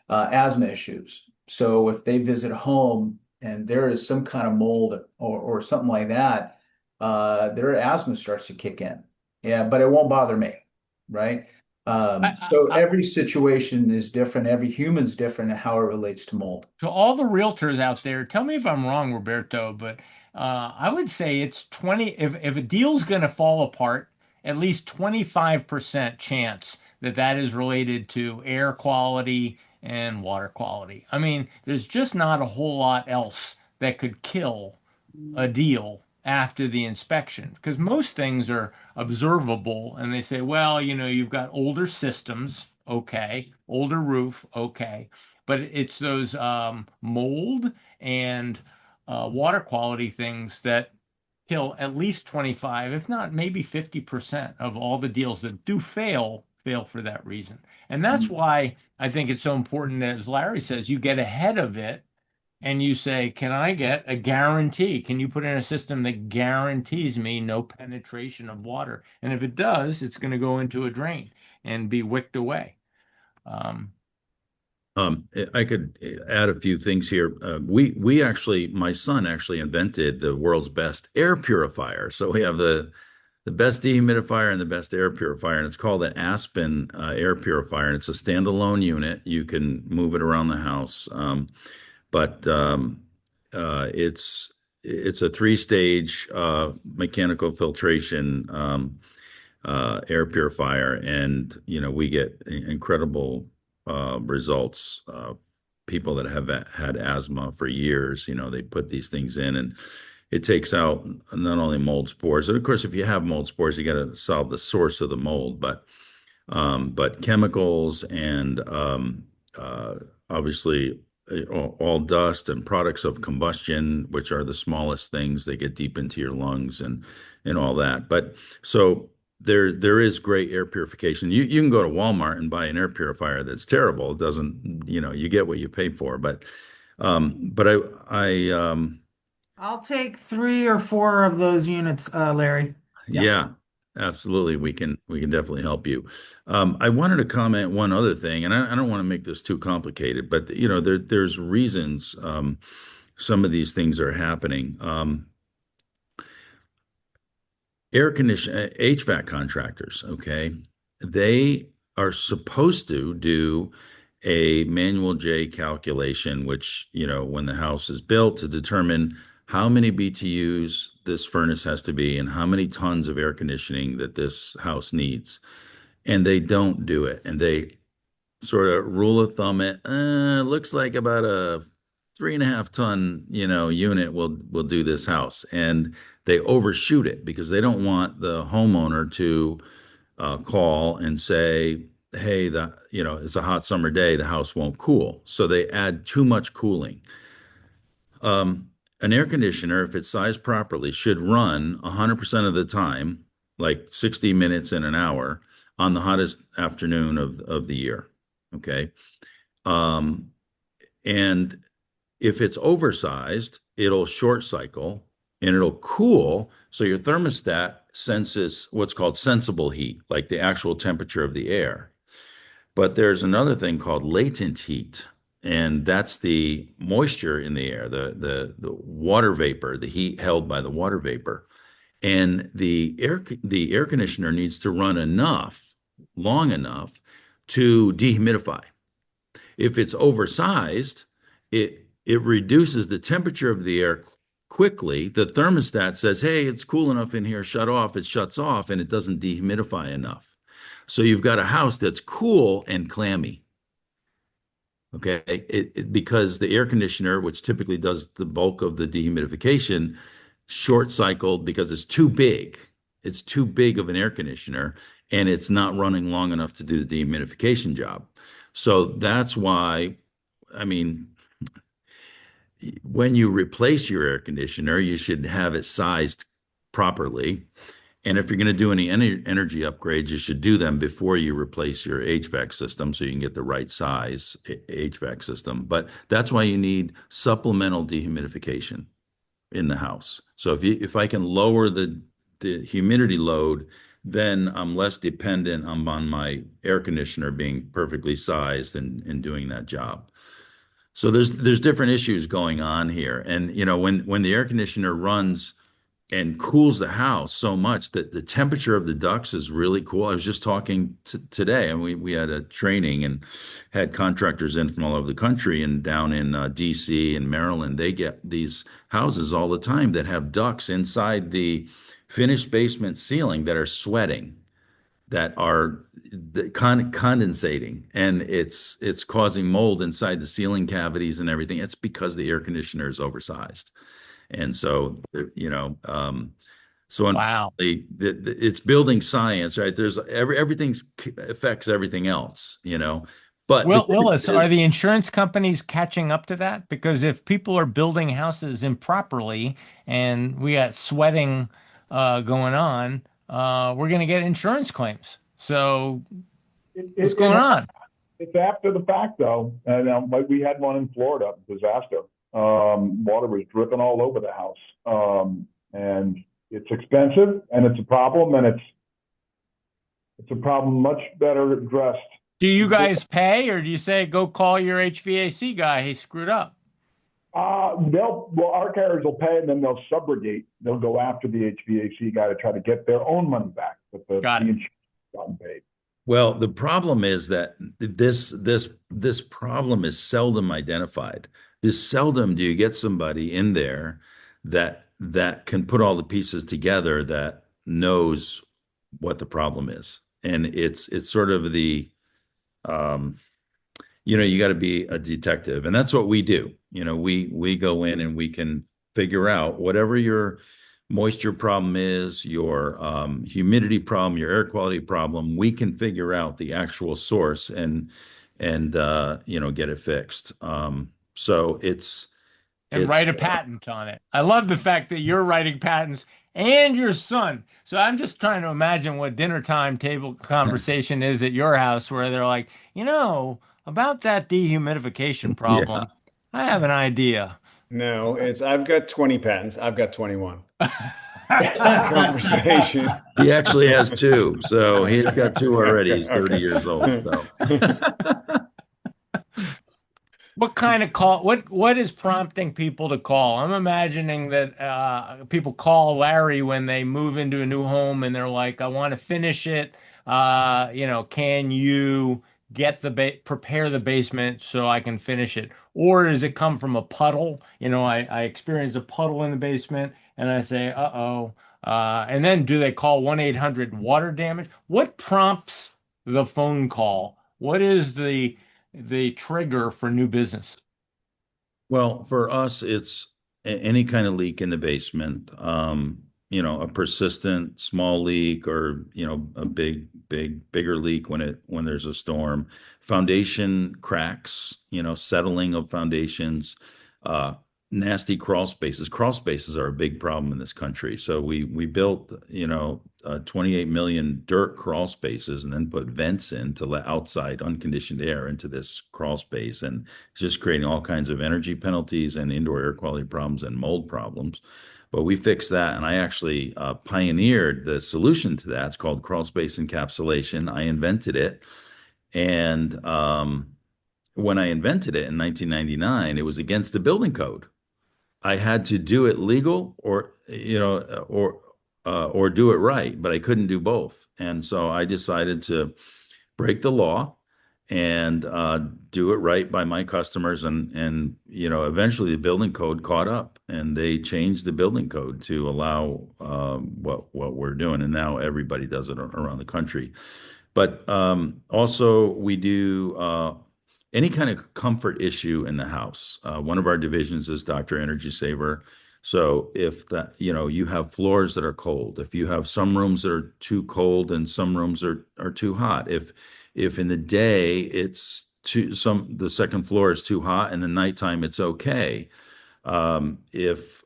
[SPEAKER 6] asthma issues. So if they visit a home and there is some kind of mold or something like that, their asthma starts to kick in. Yeah, but it won't bother me, right? So
[SPEAKER 2] I,
[SPEAKER 6] every situation is different. Every human's different in how it relates to mold.
[SPEAKER 2] to all the realtors out there, tell me if I'm wrong, Roberto, but I would say it's 20, if a deal's going to fall apart, at least 25% chance that that is related to air quality and water quality. I mean, there's just not a whole lot else that could kill a deal after the inspection because most things are observable and they say, well, you've got older systems, okay, older roof, okay, but it's those mold and water quality things that kill at least 25, if not maybe 50% of all the deals that do fail for that reason. And that's why I think it's so important that, as Larry says, you get ahead of it and you say, can I get a guarantee? Can you put in a system that guarantees me no penetration of water? And if it does, it's going to go into a drain and be wicked away. Um,
[SPEAKER 4] I could add a few things here. We actually, my son actually invented the world's best air purifier. So we have the best dehumidifier and the best air purifier, and it's called an Aspen air purifier. And it's a standalone unit. You can move it around the house, but it's a three-stage mechanical filtration air purifier, and we get incredible results. People that have had asthma for years, they put these things in, and it takes out not only mold spores, and of course, if you have mold spores, you got to solve the source of the mold, but chemicals and obviously all dust and products of combustion, which are the smallest things, they get deep into your lungs and all that. But so there is great air purification. You can go to Walmart and buy an air purifier that's terrible. It doesn't, you get what you pay for. But
[SPEAKER 8] I'll take 3 or 4 of those units, Larry.
[SPEAKER 4] yeah, absolutely. We can definitely help you. I wanted to comment one other thing, and I don't want to make this too complicated, but there's reasons some of these things are happening. Air condition HVAC contractors, okay, they are supposed to do a manual J calculation, which, when the house is built, to determine how many BTUs this furnace has to be and how many tons of air conditioning that this house needs. And they don't do it. And they sort of rule of thumb it, looks like about a 3.5 ton, unit will do this house. And they overshoot it because they don't want the homeowner to call and say, hey, it's a hot summer day, the house won't cool. So they add too much cooling. An air conditioner, if it's sized properly, should run 100% of the time, like 60 minutes in an hour, on the hottest afternoon of the year. Okay. And if it's oversized, it'll short cycle and it'll cool. So your thermostat senses what's called sensible heat, like the actual temperature of the air. But there's another thing called latent heat, and that's the moisture in the air, the water vapor, the heat held by the water vapor. And the air conditioner needs to run long enough to dehumidify. If it's oversized, it reduces the temperature of the air quickly. The thermostat says, hey, it's cool enough in here, shut off. It shuts off, and it doesn't dehumidify enough. So you've got a house that's cool and clammy. Okay, because the air conditioner, which typically does the bulk of the dehumidification, short cycled because it's too big. It's too big of an air conditioner, and it's not running long enough to do the dehumidification job. So that's why, I mean, when you replace your air conditioner, you should have it sized properly. And if you're going to do any energy upgrades, you should do them before you replace your HVAC system so you can get the right size HVAC system. But that's why you need supplemental dehumidification in the house. So if I can lower the the humidity load, then I'm less dependent on my air conditioner being perfectly sized and doing that job. So there's different issues going on here. And when the air conditioner runs and cools the house so much that the temperature of the ducts is really cool. I was just talking today, and we had a training and had contractors in from all over the country, and down in DC and Maryland, they get these houses all the time that have ducts inside the finished basement ceiling that are sweating, that are condensating, and it's causing mold inside the ceiling cavities and everything. It's because the air conditioner is oversized. And so, so
[SPEAKER 2] Wow.
[SPEAKER 4] unfortunately, it's building science, right? There's everything affects everything else, But the
[SPEAKER 2] Well,
[SPEAKER 4] good
[SPEAKER 2] Willis,
[SPEAKER 4] news
[SPEAKER 2] are the insurance companies catching up to that? Because if people are building houses improperly and we got sweating going on, we're going to get insurance claims. So
[SPEAKER 7] It,
[SPEAKER 2] what's
[SPEAKER 7] it,
[SPEAKER 2] going
[SPEAKER 7] it,
[SPEAKER 2] on?
[SPEAKER 7] it's after the fact, though. And like we had one in Florida, disaster. Water was dripping all over the house. And it's expensive, and it's a problem, and it's a problem much better addressed.
[SPEAKER 2] Do you guys pay, or do you say go call your HVAC guy? He screwed up.
[SPEAKER 7] Well, our carriers will pay, and then they'll subrogate. They'll go after the HVAC guy to try to get their own money back, but the
[SPEAKER 2] Got it.
[SPEAKER 7] insurance gotten paid.
[SPEAKER 4] Well, the problem is that this problem is seldom identified. This seldom do you get somebody in there that can put all the pieces together, that knows what the problem is. And it's sort of the you got to be a detective, and that's what we do. We go in and we can figure out whatever your moisture problem is, your humidity problem, your air quality problem. We can figure out the actual source and get it fixed. So
[SPEAKER 2] And write a patent on it. I love the fact that you're writing patents and your son. So I'm just trying to imagine what dinner time table conversation is at your house where they're like, about that dehumidification
[SPEAKER 4] yeah.
[SPEAKER 2] problem, I have an idea.
[SPEAKER 3] No, I've got 20 patents. I've got 21. Conversation.
[SPEAKER 4] He actually has two. So he's got two already. He's 30 years old. So
[SPEAKER 2] What kind of call? What is prompting people to call? I'm imagining that people call Larry when they move into a new home and they're like, "I want to finish it. Can you prepare the basement so I can finish it?" Or does it come from a puddle? I experience a puddle in the basement and I say, "Uh-oh." And then do they call 1-800 water damage? What prompts the phone call? What is the trigger for new business?
[SPEAKER 4] Well, for us, it's any kind of leak in the basement, a persistent small leak, or, a bigger leak when there's a storm, foundation cracks, settling of foundations, nasty crawl spaces. Crawl spaces are a big problem in this country. So we built, 28 million dirt crawl spaces and then put vents in to let outside unconditioned air into this crawl space. And it's just creating all kinds of energy penalties and indoor air quality problems and mold problems. But we fixed that. And I actually pioneered the solution to that. It's called crawl space encapsulation. I invented it. And when I invented it in 1999, it was against the building code. I had to do it legal or do it right, but I couldn't do both. And so I decided to break the law and do it right by my customers. And eventually the building code caught up, and they changed the building code to allow what we're doing. And now everybody does it around the country. But also we do any kind of comfort issue in the house. One of our divisions is Dr. Energy Saver. So if you have floors that are cold, if you have some rooms that are too cold and some rooms are too hot, if in the day the second floor is too hot, and the nighttime it's okay. If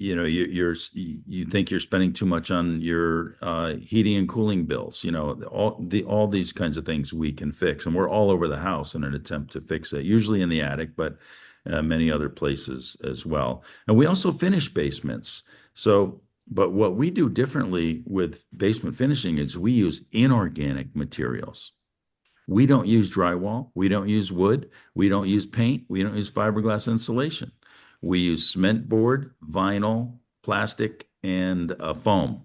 [SPEAKER 4] you think you're spending too much on your heating and cooling bills, all these kinds of things we can fix, and we're all over the house in an attempt to fix it, usually in the attic, but many other places as well. And we also finish basements. So But what we do differently with basement finishing is we use inorganic materials. We don't use drywall. We don't use wood. We don't use paint. We don't use fiberglass insulation. We use cement board, vinyl, plastic, and foam.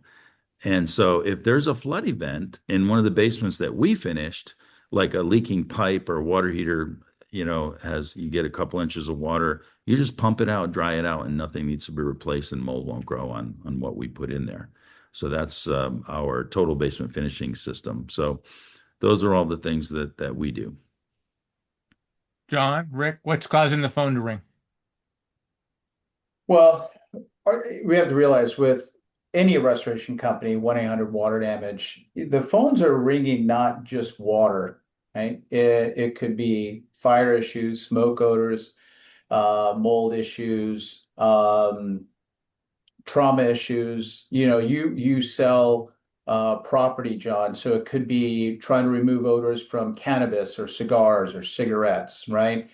[SPEAKER 4] And so if there's a flood event in one of the basements that we finished, like a leaking pipe or water heater, you get a couple inches of water, you just pump it out, dry it out, and nothing needs to be replaced and mold won't grow on what we put in there. So that's our total basement finishing system. So those are all the things that we do.
[SPEAKER 2] John, Rick, what's causing the phone to ring?
[SPEAKER 6] Well, we have to realize with any restoration company, 1-800 water damage, the phones are ringing not just water, right? It could be fire issues, smoke odors, mold issues, trauma issues. You sell property, John, so it could be trying to remove odors from cannabis or cigars or cigarettes, right?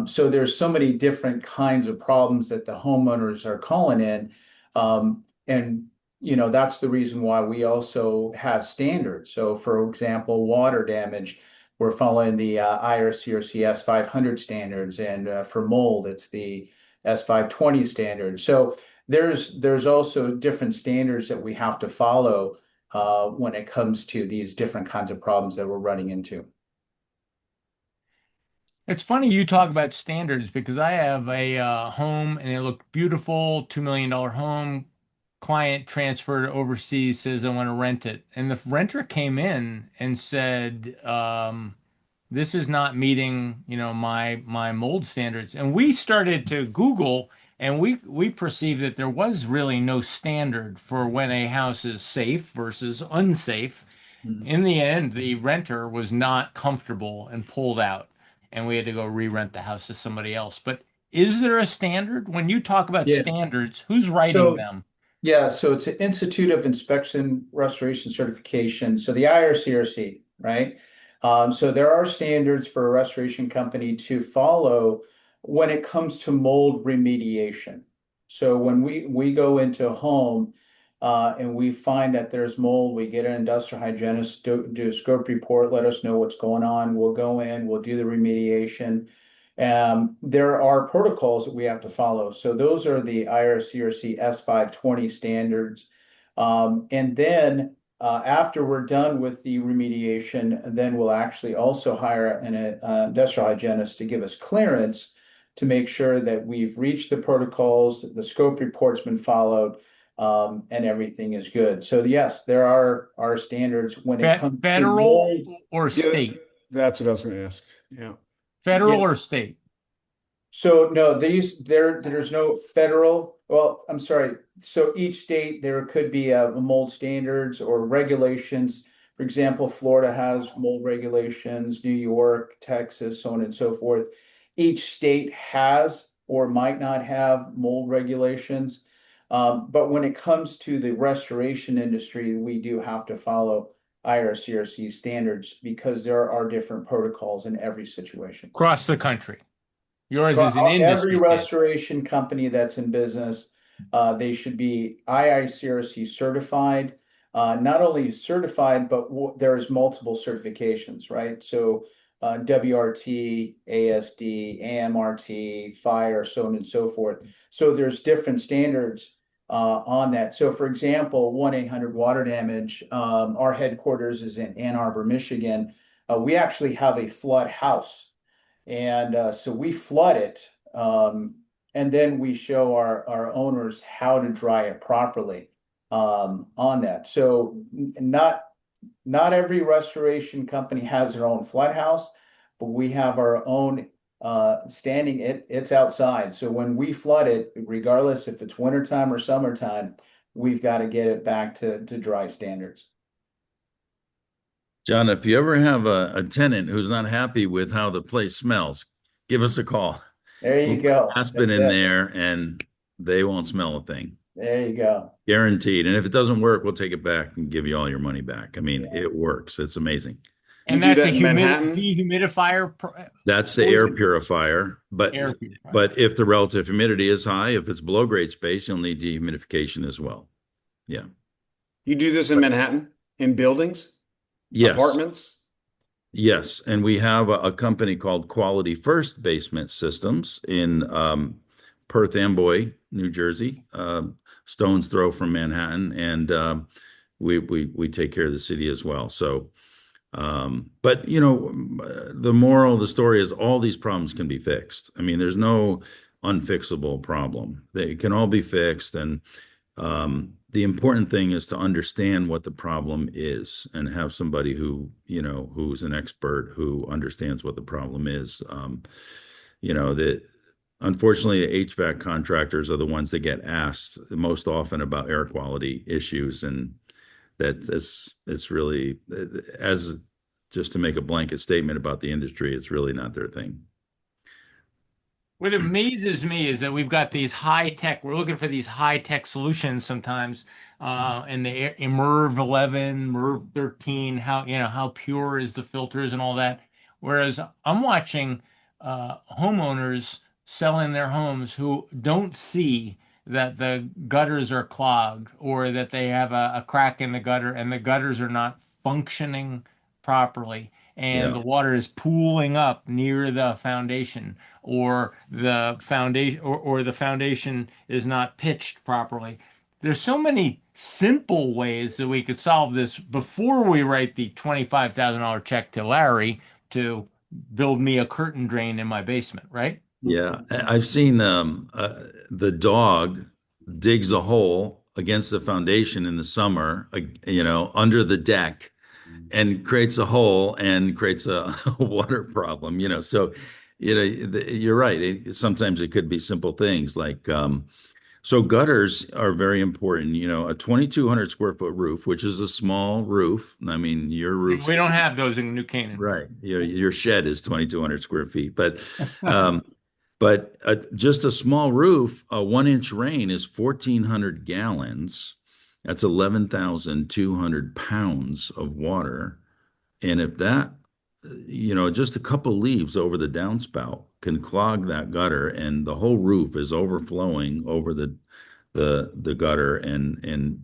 [SPEAKER 6] So there's so many different kinds of problems that the homeowners are calling in. And that's the reason why we also have standards. So for example, water damage, we're following the IRCRC S500 standards, and for mold, it's the S520 standard. So there's also different standards that we have to follow when it comes to these different kinds of problems that we're running into.
[SPEAKER 2] It's funny you talk about standards because I have a home and it looked beautiful, $2 million home. Client transferred overseas, says I want to rent it. And the renter came in and said, this is not meeting, my mold standards. And we started to Google and we perceived that there was really no standard for when a house is safe versus unsafe. In the end, the renter was not comfortable and pulled out, and we had to go re-rent the house to somebody else. But is there a standard? When you talk about
[SPEAKER 6] Yeah.
[SPEAKER 2] standards, who's writing
[SPEAKER 6] So
[SPEAKER 2] them?
[SPEAKER 6] yeah, so it's an Institute of Inspection Restoration Certification. So the IRCRC, right? So there are standards for a restoration company to follow when it comes to mold remediation. So when we go into a home and we find that there's mold, we get an industrial hygienist, do a scope report, let us know what's going on. We'll go in, we'll do the remediation. There are protocols that we have to follow. So those are the IRCRC S520 standards. And then after we're done with the remediation, then we'll actually also hire an industrial hygienist to give us clearance to make sure that we've reached the protocols, the scope report's been followed, and everything is good. So yes, there are standards when it comes to
[SPEAKER 2] Federal
[SPEAKER 6] mold.
[SPEAKER 2] or
[SPEAKER 3] Yeah,
[SPEAKER 2] state?
[SPEAKER 3] that's what I was going to ask. Yeah.
[SPEAKER 2] Federal
[SPEAKER 6] Yeah.
[SPEAKER 2] or state?
[SPEAKER 6] So no, there's no federal. Well, I'm sorry. So each state there could be a mold standards or regulations. For example, Florida has mold regulations, New York, Texas, so on and so forth. Each state has or might not have mold regulations. But when it comes to the restoration industry, we do have to follow IRCRC standards because there are different protocols in every situation.
[SPEAKER 2] Across the country. Yours is an industry
[SPEAKER 6] Every
[SPEAKER 2] standard.
[SPEAKER 6] restoration company that's in business, they should be IICRC certified. Not only certified, but there's multiple certifications, right? So WRT, ASD, AMRT, fire, so on and so forth. So there's different standards on that. So for example, 1-800 water damage, our headquarters is in Ann Arbor, Michigan. We actually have a flood house. And so we flood it, and then we show our owners how to dry it properly on that. So not every restoration company has their own flood house, but we have our own standing. It's outside. So when we flood it, regardless if it's wintertime or summertime, we've got to get it back to dry standards.
[SPEAKER 4] John, if you ever have a tenant who's not happy with how the place smells, give us a call.
[SPEAKER 6] There you go.
[SPEAKER 4] Aspen
[SPEAKER 6] That's
[SPEAKER 4] in
[SPEAKER 6] it.
[SPEAKER 4] there, and they won't smell a thing.
[SPEAKER 6] There you go.
[SPEAKER 4] Guaranteed. And if it doesn't work, we'll take it back and give you all your money back. I mean,
[SPEAKER 6] Yeah.
[SPEAKER 4] it works. It's amazing.
[SPEAKER 2] And
[SPEAKER 3] You do
[SPEAKER 2] that's
[SPEAKER 3] that
[SPEAKER 2] a
[SPEAKER 3] in Manhattan?
[SPEAKER 2] dehumidifier.
[SPEAKER 4] That's the air purifier. But
[SPEAKER 2] Air purifier.
[SPEAKER 4] but if the relative humidity is high, if it's below grade space, you'll need dehumidification as well. Yeah.
[SPEAKER 3] You do this in Manhattan, in buildings,
[SPEAKER 4] Yes.
[SPEAKER 3] apartments?
[SPEAKER 4] Yes, and we have a company called Quality First Basement Systems in Perth Amboy, New Jersey, stone's throw from Manhattan, and we take care of the city as well. So, but the moral of the story is all these problems can be fixed. I mean, there's no unfixable problem. They can all be fixed, and the important thing is to understand what the problem is and have somebody who's an expert who understands what the problem is. That unfortunately, the HVAC contractors are the ones that get asked most often about air quality issues, and it's really, as just to make a blanket statement about the industry, it's really not their thing.
[SPEAKER 2] What amazes me is that we've got these high tech, we're looking for these high tech solutions sometimes, and the MERV 11, MERV 13, how pure is the filters and all that. Whereas I'm watching homeowners selling their homes who don't see that the gutters are clogged or that they have a crack in the gutter and the gutters are not functioning properly and
[SPEAKER 4] Yeah.
[SPEAKER 2] the water is pooling up near the foundation or the foundation is not pitched properly. There's so many simple ways that we could solve this before we write the $25,000 check to Larry to build me a curtain drain in my basement, right?
[SPEAKER 4] Yeah, I've seen the dog digs a hole against the foundation in the summer, under the deck, and creates a hole and creates a water problem. So you're right. Sometimes it could be simple things like so gutters are very important. A 2,200 square foot roof, which is a small roof. I mean, your roof's
[SPEAKER 2] We don't have those in New Canaan.
[SPEAKER 4] right. Your shed is 2,200 square feet, um, but just a small roof, a 1 inch rain is 1,400 gallons. That's 11,200 pounds of water. And if that, just a couple leaves over the downspout can clog that gutter, and the whole roof is overflowing over the gutter and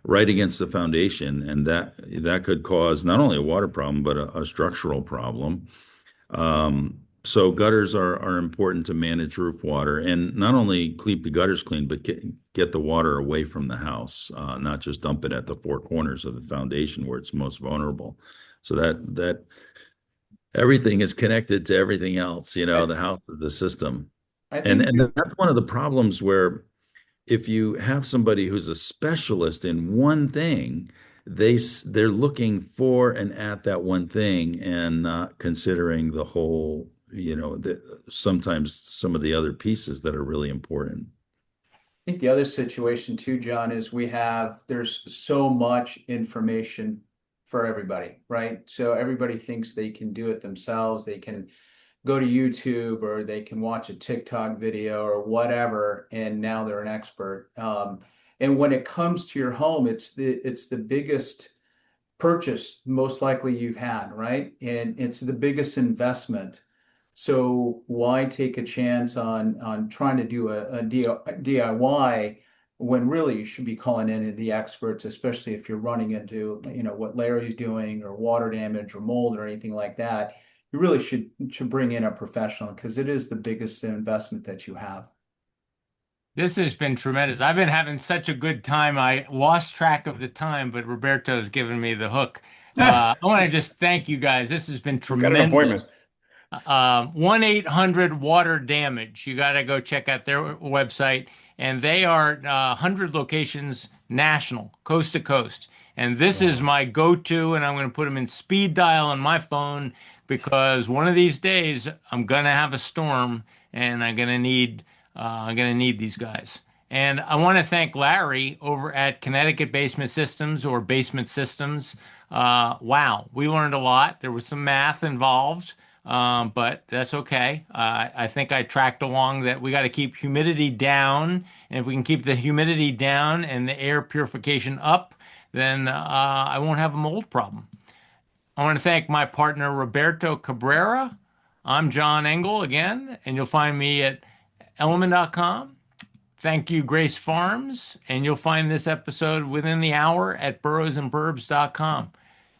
[SPEAKER 4] right against the foundation, and that could cause not only a water problem but a structural problem. So gutters are important to manage roof water and not only keep the gutters clean, but get the water away from the house, not just dump it at the four corners of the foundation where it's most vulnerable. So that everything is connected to everything else, the house, the system.
[SPEAKER 6] I
[SPEAKER 4] And
[SPEAKER 6] think
[SPEAKER 4] that's one of the problems where if you have somebody who's a specialist in one thing, they're looking for and at that one thing and not considering the whole, sometimes some of the other pieces that are really important.
[SPEAKER 6] I think the other situation too, John, is there's so much information for everybody, right? So everybody thinks they can do it themselves. They can go to YouTube or they can watch a TikTok video or whatever, and now they're an expert. And when it comes to your home, it's the biggest purchase most likely you've had, right? And it's the biggest investment. So why take a chance on trying to do a DIY when really you should be calling in the experts, especially if you're running into, what Larry's doing or water damage or mold or anything like that. You really should bring in a professional because it is the biggest investment that you have.
[SPEAKER 2] This has been tremendous. I've been having such a good time. I lost track of the time, but Roberto's given me the hook. I want to just thank you guys. This has been
[SPEAKER 3] We've got an
[SPEAKER 2] tremendous.
[SPEAKER 3] appointment.
[SPEAKER 2] 1-800 water damage. You got to go check out their website. And they are 100 locations national, coast to coast. And this is my go-to, and I'm going to put them in speed dial on my phone because one of these days I'm going to have a storm and I'm going to need these guys. And I want to thank Larry over at Connecticut Basement Systems or Basement Systems. Wow, we learned a lot. There was some math involved, but that's okay. I think I tracked along that we got to keep humidity down. And if we can keep the humidity down and the air purification up, then I won't have a mold problem. I want to thank my partner, Roberto Cabrera. I'm John Engel again, and you'll find me at element.com, Thank you, Grace Farms. And you'll find this episode within the hour at burrowsandburbs.com.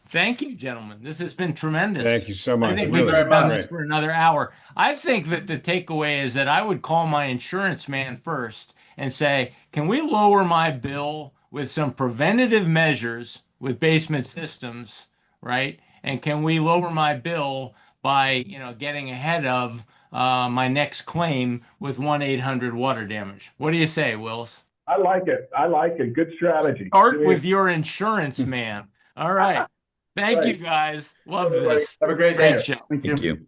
[SPEAKER 2] Thank you, gentlemen. This has been tremendous.
[SPEAKER 3] Thank you so much.
[SPEAKER 2] I think
[SPEAKER 3] Really
[SPEAKER 2] we could have done
[SPEAKER 3] great.
[SPEAKER 2] this for another hour. I think that the takeaway is that I would call my insurance man first and say, can we lower my bill with some preventative measures with basement systems, right? And can we lower my bill by, getting ahead of my next claim with 1-800 water damage? What do you say, Willis?
[SPEAKER 7] I like it. I like it. Good strategy.
[SPEAKER 2] Start with your insurance man. All right. Thank you, guys. Love this.
[SPEAKER 6] Have a great day.
[SPEAKER 2] Great show.
[SPEAKER 5] Thank you.
[SPEAKER 4] Thank you.